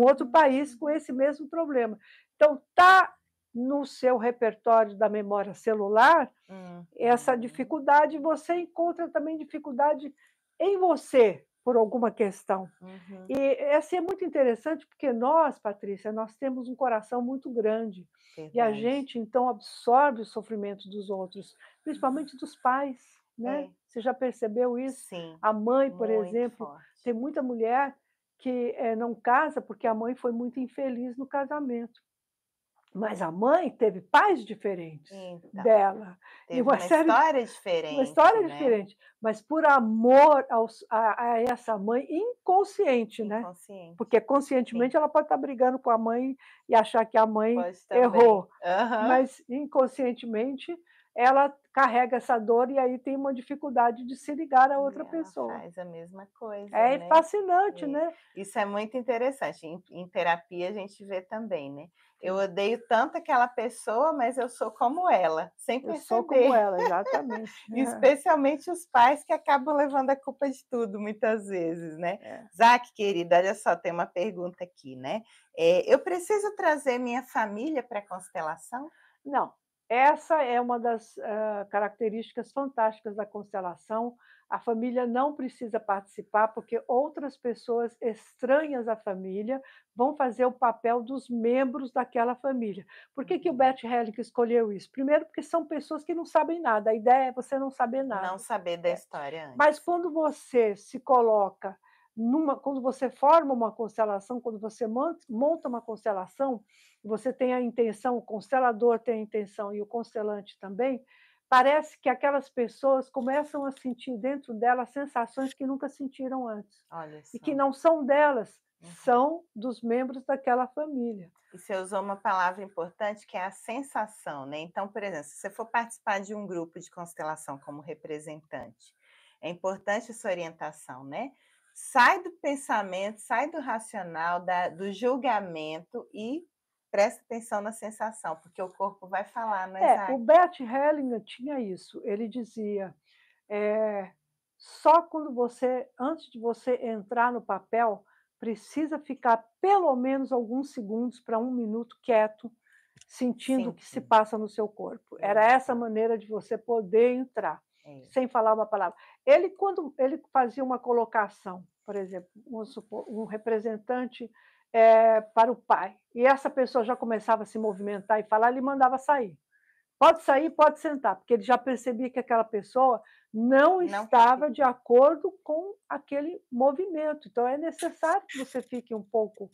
outro Uhum. país com esse mesmo problema. Então tá no seu repertório da memória celular essa Uhum. dificuldade, você encontra também dificuldade em você, por alguma questão. Uhum. E assim, é muito interessante, porque nós, Patrícia, nós temos um coração muito grande, e a Verdade. gente, então, absorve o sofrimento dos outros, principalmente dos pais, né. É, Você já percebeu isso? sim, A mãe, por muito exemplo, forte. tem muita mulher que, não casa porque a mãe foi muito infeliz no casamento. Mas a mãe teve pais diferentes Então, dela, e teve uma uma série de história uma diferente, história né, diferente, mas por amor a essa mãe inconsciente, né, inconsciente. porque Sim, conscientemente ela pode estar brigando com a mãe e achar que a mãe pode também. errou, Aham. mas inconscientemente ela carrega essa dor e aí tem uma dificuldade de se ligar a E outra ela pessoa. faz a mesma coisa, É né. fascinante, É, né. isso é muito interessante, em terapia a gente vê também, né. Eu odeio tanto aquela pessoa, mas eu sou como ela, sem Eu sou como perceber. ela, exatamente. Especialmente os pais que acabam levando a culpa de tudo muitas vezes, né. É. Zac, querida, olha só, tem uma pergunta aqui, né, eu preciso trazer minha família para a constelação? Não, essa é uma das, características fantásticas da constelação. A família não precisa participar, porque outras pessoas estranhas à família vão fazer o papel dos membros daquela família. Por que o Uhum. Bert Hellinger escolheu isso? Primeiro, porque são pessoas que não sabem nada, a ideia é você não saber Não nada. saber da É. história Mas antes. quando você se coloca quando você forma uma constelação, quando você monta uma constelação, você tem a intenção, o constelador tem a intenção e o constelante também, parece que aquelas pessoas começam a sentir dentro delas sensações que nunca sentiram antes, Olha e que só. não são delas, Uhum. são dos membros daquela família. E você usou uma palavra importante que é a sensação, né. Então, por exemplo, se você for participar de um grupo de constelação como representante, é importante essa orientação, né. Sai do pensamento, sai do racional, do julgamento e presta atenção na sensação, porque o corpo vai falar, não é, O Isaac? Bert Hellinger tinha isso, ele dizia só quando antes de você entrar no papel, precisa ficar pelo menos alguns segundos para 1 minuto quieto, sentindo o que se Sentindo, passa no seu corpo. Era essa exato, maneira de você poder entrar, é. sem falar uma palavra. Quando ele fazia uma colocação, por exemplo, vamos supor, um representante, para o pai, e essa pessoa já começava a se movimentar e falar, ele mandava sair. Pode sair, pode sentar, porque ele já percebia que aquela pessoa não Não está estava de pedindo. acordo com aquele movimento. Então é necessário que você fique um pouco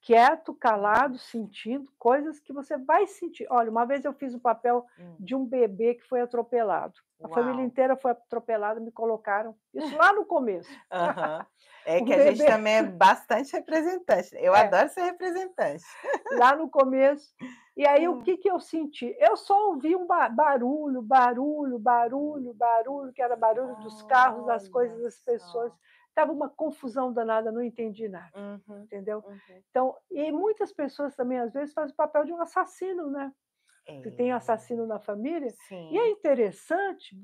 quieto, calado, sentindo coisas que você vai sentir. Olha, uma vez eu fiz o papel Hum, de um bebê que foi atropelado. A família uau. inteira foi atropelada, me colocaram isso lá no começo. Aham. É que Um a gente bebê também é bastante representante. Eu é. adoro ser representante. Lá no começo. E aí o Hum. que eu senti? Eu só ouvi um barulho, barulho, barulho, barulho, que era barulho dos carros, das Olha coisas, das pessoas. só. Estava uma confusão danada, não entendi nada, Uhum, entendeu? uhum. Então, e muitas pessoas também, às vezes, fazem o papel de um assassino, né? Se tem É, assassino na família. E é sim. interessante,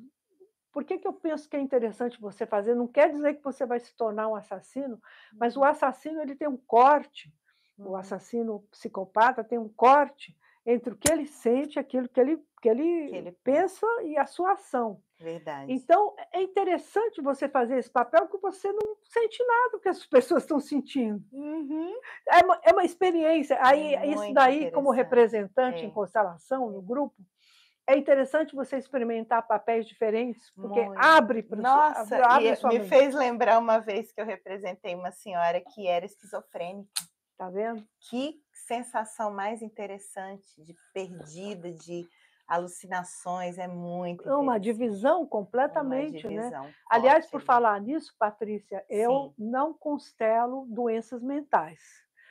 por que eu penso que é interessante você fazer? Não quer dizer que você vai se tornar um assassino, mas o Uhum, assassino ele tem um corte, o uhum. assassino psicopata tem um corte entre o que ele sente, aquilo que Que ele ele pensa. pensa e a sua ação. Verdade. Então, é interessante você fazer esse papel que você não sente nada do que as pessoas estão sentindo. Uhum. É uma experiência. É Aí, isso muito daí, como interessante. representante em É, constelação, no é. grupo, é interessante você experimentar papéis diferentes, porque Muito. abre para Nossa, abre a e sua me mente, fez lembrar uma vez que eu representei uma senhora que era esquizofrênica. tá vendo? Que sensação mais interessante de perdida, de alucinações, é muito É uma interessante. divisão Uma completamente, né. divisão Aliás, forte por ali. falar nisso, Patrícia, eu Sim, não constelo doenças mentais.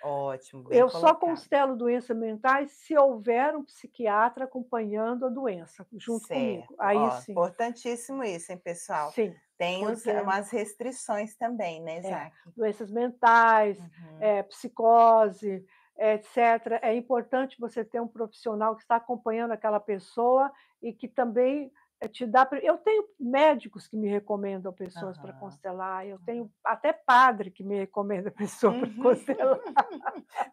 ótimo, bem Eu só colocado. constelo doenças mentais se houver um psiquiatra acompanhando a doença, junto comigo. Certo. Aí Ó, sim, importantíssimo isso, hein, pessoal. sim, Tem porque umas restrições também, né, é, Zac? doenças mentais, Uhum. psicose, etcétera. É importante você ter um profissional que está acompanhando aquela pessoa e que também, te dá eu tenho médicos que me recomendam pessoas para Aham. constelar, eu tenho até padre que me recomenda pessoa para Uhum. constelar.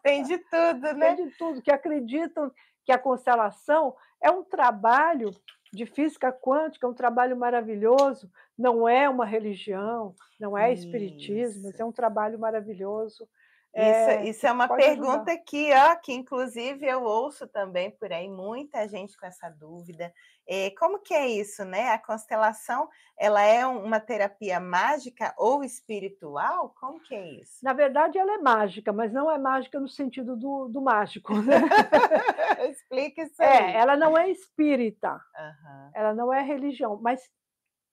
Tem de tudo, Tem né? de tudo, que acreditam que a constelação é um trabalho de física quântica, é um trabalho maravilhoso, não é uma religião, não é espiritismo, mas Isso. é um trabalho maravilhoso, Isso que é uma pode ajudar. pergunta aqui, ó, que inclusive eu ouço também por aí, muita gente com essa dúvida. Como que é isso, né? A constelação, ela é uma terapia mágica ou espiritual? Como que é isso? Na verdade, ela é mágica, mas não é mágica no sentido do mágico, né. Explica isso aí. Ela não é espírita, Aham. ela não é religião, mas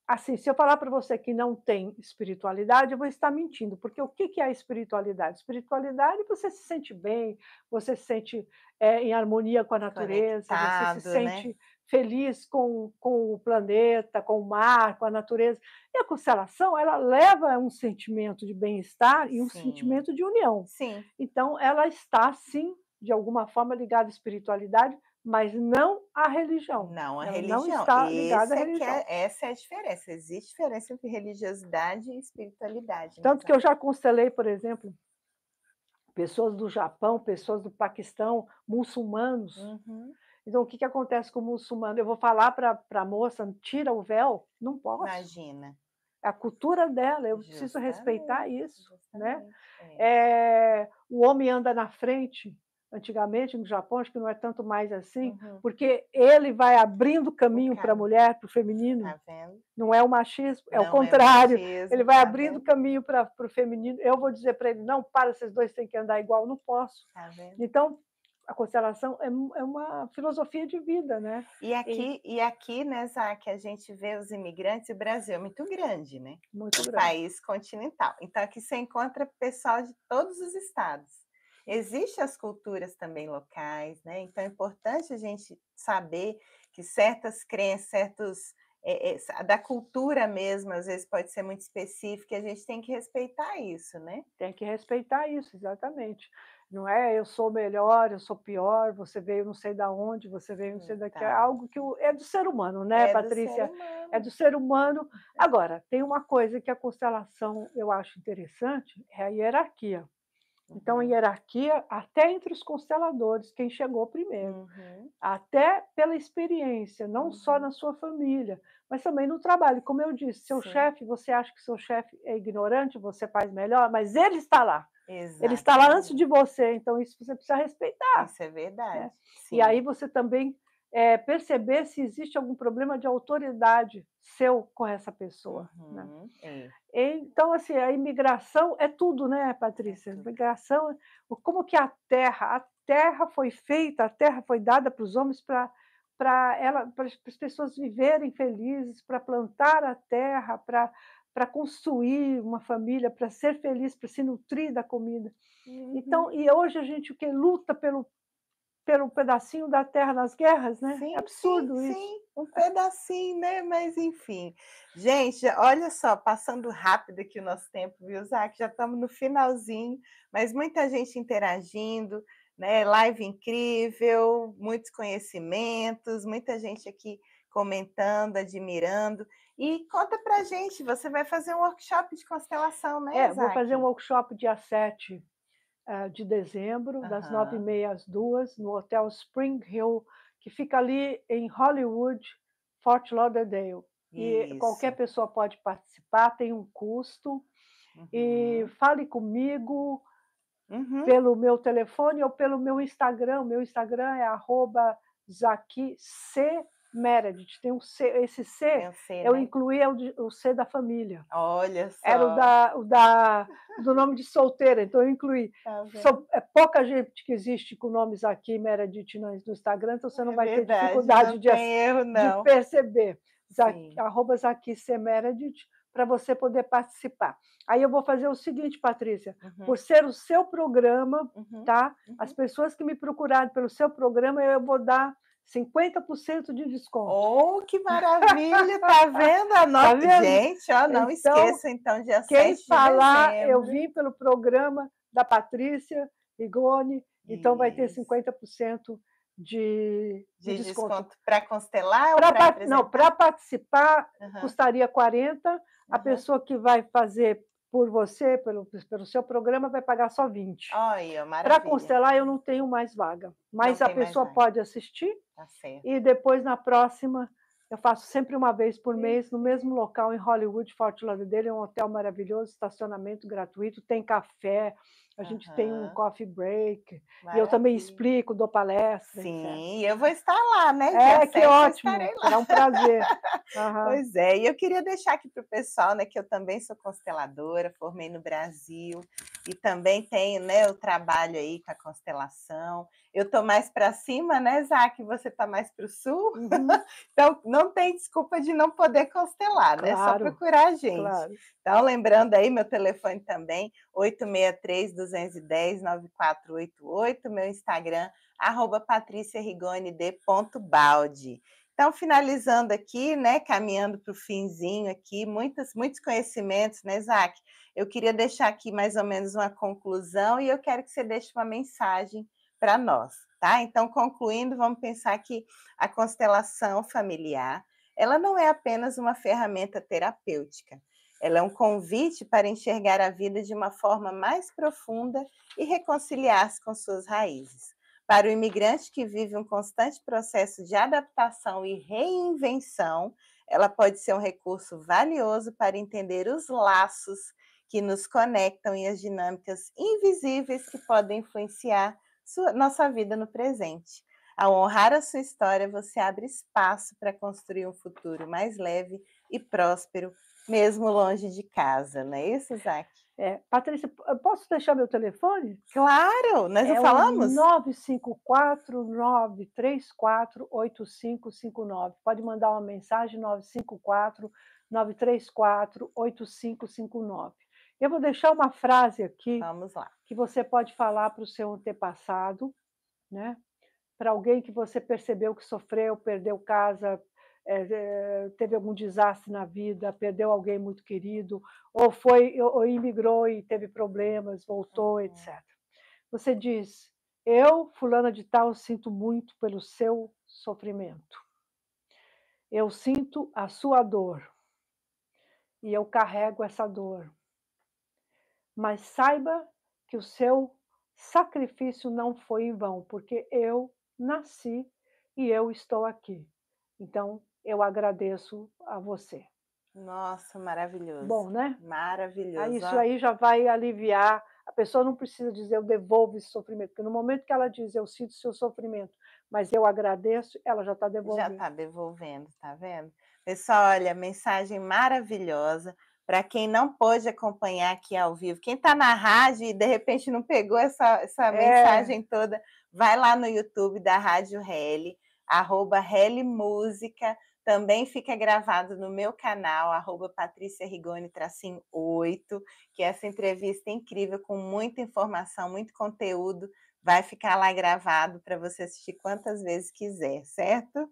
assim, se eu falar para você que não tem espiritualidade, eu vou estar mentindo, porque o que que é a espiritualidade? Espiritualidade, você se sente bem, você se sente, em harmonia com a natureza, você se Conectado, né? sente feliz com o planeta, com o mar, com a natureza. E a constelação, ela leva um sentimento de bem-estar e um Sim, sentimento de união. sim. Então ela está sim, de alguma forma ligada à espiritualidade, mas não à religião. Não, a Ela não religião. está ligada à religião. Essa é a diferença. Existe diferença entre religiosidade e espiritualidade, né, Tanto que eu Zac? já constelei, por exemplo, pessoas do Japão, pessoas do Paquistão, muçulmanos. Uhum. Então, o que que acontece com o muçulmano? Eu vou falar para a moça: "Tira o véu"? Não posso. Imagina. É a cultura dela, eu preciso respeitar Justamente, isso, né. justamente. É. O homem anda na frente, antigamente no Japão, acho que não é tanto mais assim, Uhum. porque ele vai abrindo O caminho para a caminho, mulher, para o feminino. tá vendo? Não é o machismo, é o Não é contrário. Ele machismo, vai tá abrindo vendo? caminho para o feminino. Eu vou dizer para ele: "Não, para, vocês 2 têm que andar igual", não posso. Tá vendo? Então, a constelação é uma filosofia de vida, né. E E aqui, né, Zac, a gente vê os imigrantes, o Brasil é muito grande, né? muito grande. País continental. Então aqui você encontra pessoal de todos os estados. Existem as culturas também locais, né, então é importante a gente saber que certas crenças, certos, da cultura mesmo, às vezes pode ser muito específica e a gente tem que respeitar isso, né. Tem que respeitar isso, exatamente. Não é eu sou melhor, eu sou pior, você veio não sei da onde, você veio não sei daqui, é Então, algo que é do ser humano, né, é do ser Patrícia? É humano. do ser humano. Agora, tem uma coisa que a constelação eu acho interessante, é a hierarquia. Então, a Uhum, hierarquia, até entre os consteladores, quem chegou primeiro, uhum, até pela experiência, não só uhum. na sua família, mas também no trabalho. Como eu disse, seu Sim, chefe, você acha que seu chefe é ignorante, você faz melhor, mas ele está lá. Ele está lá antes de exatamente. você, então isso você precisa respeitar, Isso é verdade. né. E Sim. aí você também, perceber se existe algum problema de autoridade seu com essa pessoa, né. Uhum. É, Então, assim, a imigração é tudo, né, é Patrícia? A tudo. imigração, como que a terra foi feita, a terra foi dada para os homens para as pessoas viverem felizes, para plantar a terra, para construir uma família, para ser feliz, para se nutrir da comida. Então, Uhum. e hoje a gente o quê? Luta pelo pedacinho da terra nas guerras, né? É Sim, sim, absurdo isso. sim, um pedacinho, né, mas enfim. Gente, olha só, passando rápido aqui o nosso tempo, viu, Zac, já estamos no finalzinho, mas muita gente interagindo, né, live incrível, muitos conhecimentos, muita gente aqui comentando, admirando. E conta pra gente, você vai fazer um workshop de constelação, né, Vou fazer um Zac? workshop dia 7 de dezembro, das nove e Aham, meia às 2 no hotel Spring Hill, que fica ali em Hollywood, Fort Lauderdale. E qualquer isso. pessoa pode participar, tem um custo. E Uhum, fale comigo uhum, pelo meu telefone ou pelo meu Instagram. O meu Instagram é @zaquic_. Meredith, tem um C, esse C, Tem o C, eu né? incluí o C da família. Olha Era só. do nome de solteira, então eu incluí. Tá vendo? É pouca gente que existe com nomes aqui, Meredith, no Instagram, então você não É vai ter verdade, não dificuldade tem erro de não. perceber. Sim. Zaki C. Meredith, para você poder participar. Aí eu vou fazer o seguinte, Patrícia, por Uhum, ser o seu programa, uhum, tá? As uhum. pessoas que me procurarem pelo seu programa, eu vou dar 50% de desconto. Oh, que maravilha! Tá vendo? Tá Anota, vendo? gente, ó, não Então, esqueça, então, dia quem 7 de falar, eu dezembro. vim pelo programa da Patrícia Rigoni, então vai ter Isso. 50% de De desconto. desconto para constelar ou para Não, apresentar? para participar Aham, custaria 40, a aham. pessoa que vai fazer por você, pelo seu programa, vai pagar só 20. Olha, Para maravilha. constelar, eu não tenho mais vaga, Não mas a tem mais pessoa vaga. pode assistir Tá certo. e depois, na próxima, eu faço sempre uma vez por mês, no mesmo local em Hollywood, Fort Lauderdale, é um hotel maravilhoso, estacionamento gratuito, tem café, a gente tem um Aham, coffee break, e eu também maravilha. explico, dou palestra, etc. Sim, eu vou estar lá, né? Dia É, que 7 eu ótimo, estarei lá. será um prazer. Aham. Pois é, e eu queria deixar aqui para o pessoal, né, que eu também sou consteladora, formei no Brasil e também tenho, né, o trabalho aí com a constelação. Eu estou mais para cima, né, Zac? Você está mais para o sul, Uhum. então não tem desculpa de não poder constelar, né? É só Claro, procurar a gente. claro. Então, lembrando aí, meu telefone também, 863-210-9488, meu Instagram, @patriciarigone.baldi. Então, finalizando aqui, né, caminhando para o finzinho aqui, muitos conhecimentos, né, Zac? Eu queria deixar aqui mais ou menos uma conclusão e eu quero que você deixe uma mensagem para nós, tá? Então, concluindo, vamos pensar que a constelação familiar, ela não é apenas uma ferramenta terapêutica, ela é um convite para enxergar a vida de uma forma mais profunda e reconciliar-se com suas raízes. Para o imigrante que vive um constante processo de adaptação e reinvenção, ela pode ser um recurso valioso para entender os laços que nos conectam e as dinâmicas invisíveis que podem influenciar nossa vida no presente. Ao honrar a sua história, você abre espaço para construir um futuro mais leve e próspero, mesmo longe de casa, não é isso, Zac? Patrícia, eu posso deixar meu telefone? Claro, nós não É o falamos? 954-934-8559. Pode mandar uma mensagem, 954-934-8559. Eu vou deixar uma frase aqui Vamos lá. que você pode falar para o seu antepassado, né? Para alguém que você percebeu que sofreu, perdeu casa, teve algum desastre na vida, perdeu alguém muito querido, ou imigrou e teve problemas, voltou, Uhum. etc. Você diz: eu, fulana de tal, sinto muito pelo seu sofrimento. Eu sinto a sua dor e eu carrego essa dor. Mas saiba que o seu sacrifício não foi em vão, porque eu nasci e eu estou aqui. Então, eu agradeço a você. Nossa, maravilhoso. Bom, né? Aí Maravilhoso, isso ó. aí já vai aliviar. A pessoa não precisa dizer eu devolvo esse sofrimento, porque no momento que ela diz eu sinto seu sofrimento, mas eu agradeço, ela já está Já devolvendo. está devolvendo, tá vendo? Pessoal, olha, mensagem maravilhosa. Para quem não pôde acompanhar aqui ao vivo, quem está na rádio e de repente não pegou essa É, mensagem toda, vai lá no YouTube da Rádio Reli, @Reli Música. Também fica gravado no meu canal, Patrícia Rigoni _8, que essa entrevista é incrível, com muita informação, muito conteúdo. Vai ficar lá gravado para você assistir quantas vezes quiser, certo?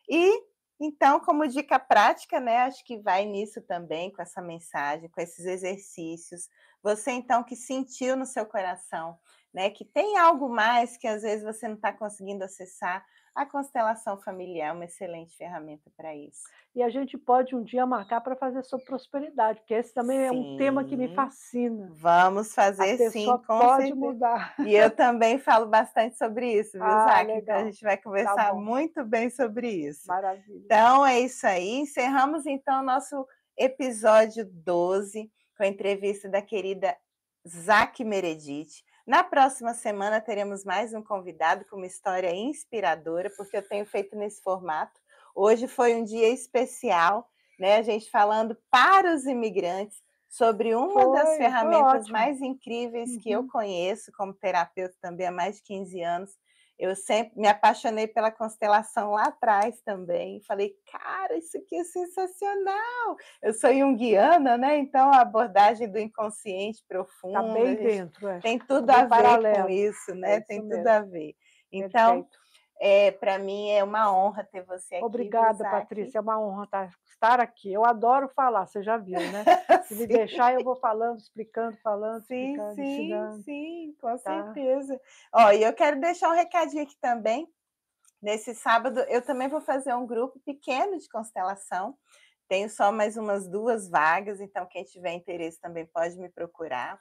E então, como dica prática, né, acho que vai nisso também, com essa mensagem, com esses exercícios. Você, então, que sentiu no seu coração, né, que tem algo mais que às vezes você não está conseguindo acessar, a constelação familiar é uma excelente ferramenta para isso. e a gente pode um dia marcar para fazer sobre prosperidade, porque esse também é um tema que me Sim, fascina. vamos A fazer sim, pessoa com pode certeza. mudar. E eu também falo bastante sobre isso, viu, Ah, Zac? Então a legal. gente vai Tá conversar bom. muito bem sobre isso. Maravilha. Então é isso aí. Encerramos então o nosso episódio 12 com a entrevista da querida Zac Meredith. Na próxima semana teremos mais um convidado com uma história inspiradora, porque eu tenho feito nesse formato Hoje foi um dia especial, né? A gente falando para os imigrantes sobre uma das Foi ferramentas ótimo. mais incríveis que eu Uhum. conheço como terapeuta também há mais de 15 anos. Eu sempre me apaixonei pela constelação lá atrás também. Falei, cara, isso aqui é sensacional. Eu sou junguiana, né? Então a abordagem do inconsciente Tá profundo, a bem gente dentro, é. tem Tá tudo bem a ver com paralelo. isso, É né? isso Tem tudo mesmo, a ver. Então, perfeito. para mim é uma honra ter você aqui, viu, Obrigada, Zac? Patrícia, é uma honra estar aqui. Eu adoro falar, você já viu, né. Se me Sim, deixar, eu vou falando, sim, explicando, sim, ensinando, sim, com tá. certeza. Ó, e eu quero deixar um recadinho aqui também. Nesse sábado, eu também vou fazer um grupo pequeno de constelação. Tenho só mais umas 2 vagas, então quem tiver interesse também pode me procurar.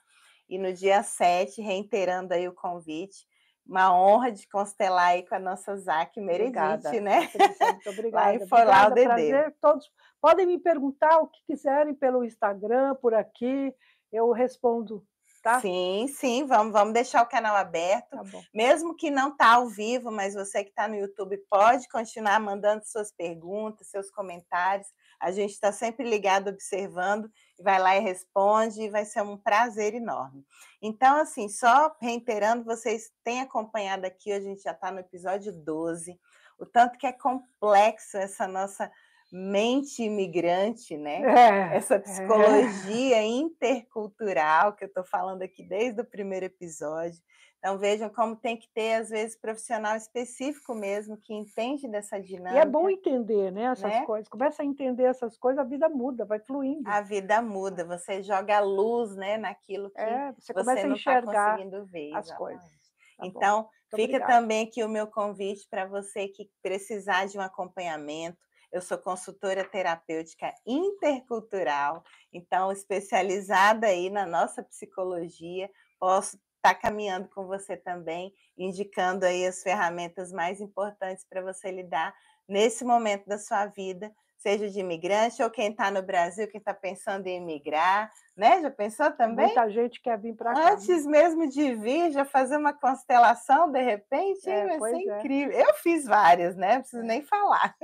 E no dia 7, reiterando aí o convite, uma honra de constelar aí com a nossa Zac Meredith, Obrigada, né, Patrícia, muito lá em obrigada. Forlau Obrigada, Dedê. prazer, todos podem me perguntar o que quiserem pelo Instagram, por aqui, eu respondo, tá? Sim, sim, vamos deixar o canal aberto, Tá bom. mesmo que não tá ao vivo, mas você que está no YouTube pode continuar mandando suas perguntas, seus comentários. A gente está sempre ligado, observando, vai lá e responde, e vai ser um prazer enorme. Então, assim, só reiterando, vocês têm acompanhado aqui, a gente já está no episódio 12, o tanto que é complexo essa nossa mente imigrante, né? É, Essa é. psicologia intercultural que eu estou falando aqui desde o primeiro episódio. Então vejam como tem que ter, às vezes, profissional específico mesmo, que entende dessa E é bom dinâmica, entender, né, essas né? coisas. Começa a entender essas coisas, a vida muda, vai fluindo. A vida muda, você joga luz, né, naquilo que É, você você começa a não está enxergar conseguindo ver, as coisas, exatamente. tá bom. Então, Muito fica obrigada. também aqui o meu convite para você que precisar de um acompanhamento. Eu sou consultora terapêutica intercultural, então especializada aí na nossa psicologia, posso estar caminhando com você também, indicando aí as ferramentas mais importantes para você lidar nesse momento da sua vida, seja de imigrante ou quem está no Brasil, quem está pensando em emigrar, né? Já pensou também? Muita gente quer vir para cá, né. Antes mesmo de vir, já fazer uma constelação, de repente, hein? É, Vai ser pois é. incrível. Eu fiz várias, né? Não preciso É. nem falar.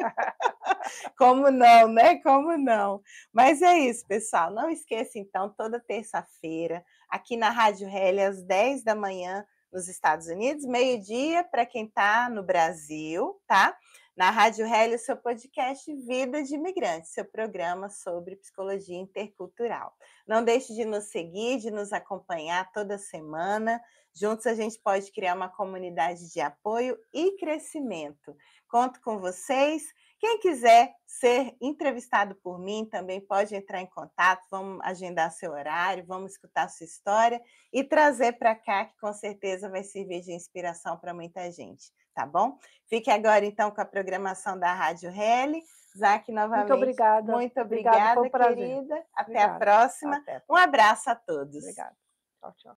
Como não, né? Como não? Mas é isso, pessoal. Não esqueça, então, toda terça-feira, aqui na Rádio Hélio, às 10 da manhã, nos Estados Unidos, meio-dia para quem está no Brasil, tá? Na Rádio Hélio, seu podcast Vida de Imigrante, seu programa sobre psicologia intercultural. Não deixe de nos seguir, de nos acompanhar toda semana. Juntos a gente pode criar uma comunidade de apoio e crescimento. Conto com vocês. Quem quiser ser entrevistado por mim também pode entrar em contato, vamos agendar seu horário, vamos escutar sua história e trazer para cá, que com certeza vai servir de inspiração para muita gente, tá bom? Fique agora então com a programação da Rádio Reli. Zac, Muito novamente, obrigada. muito Obrigada, foi obrigada, um prazer. querida. Até a Obrigada. próxima. Até, Um abraço a todos. obrigada. Tchau, tchau.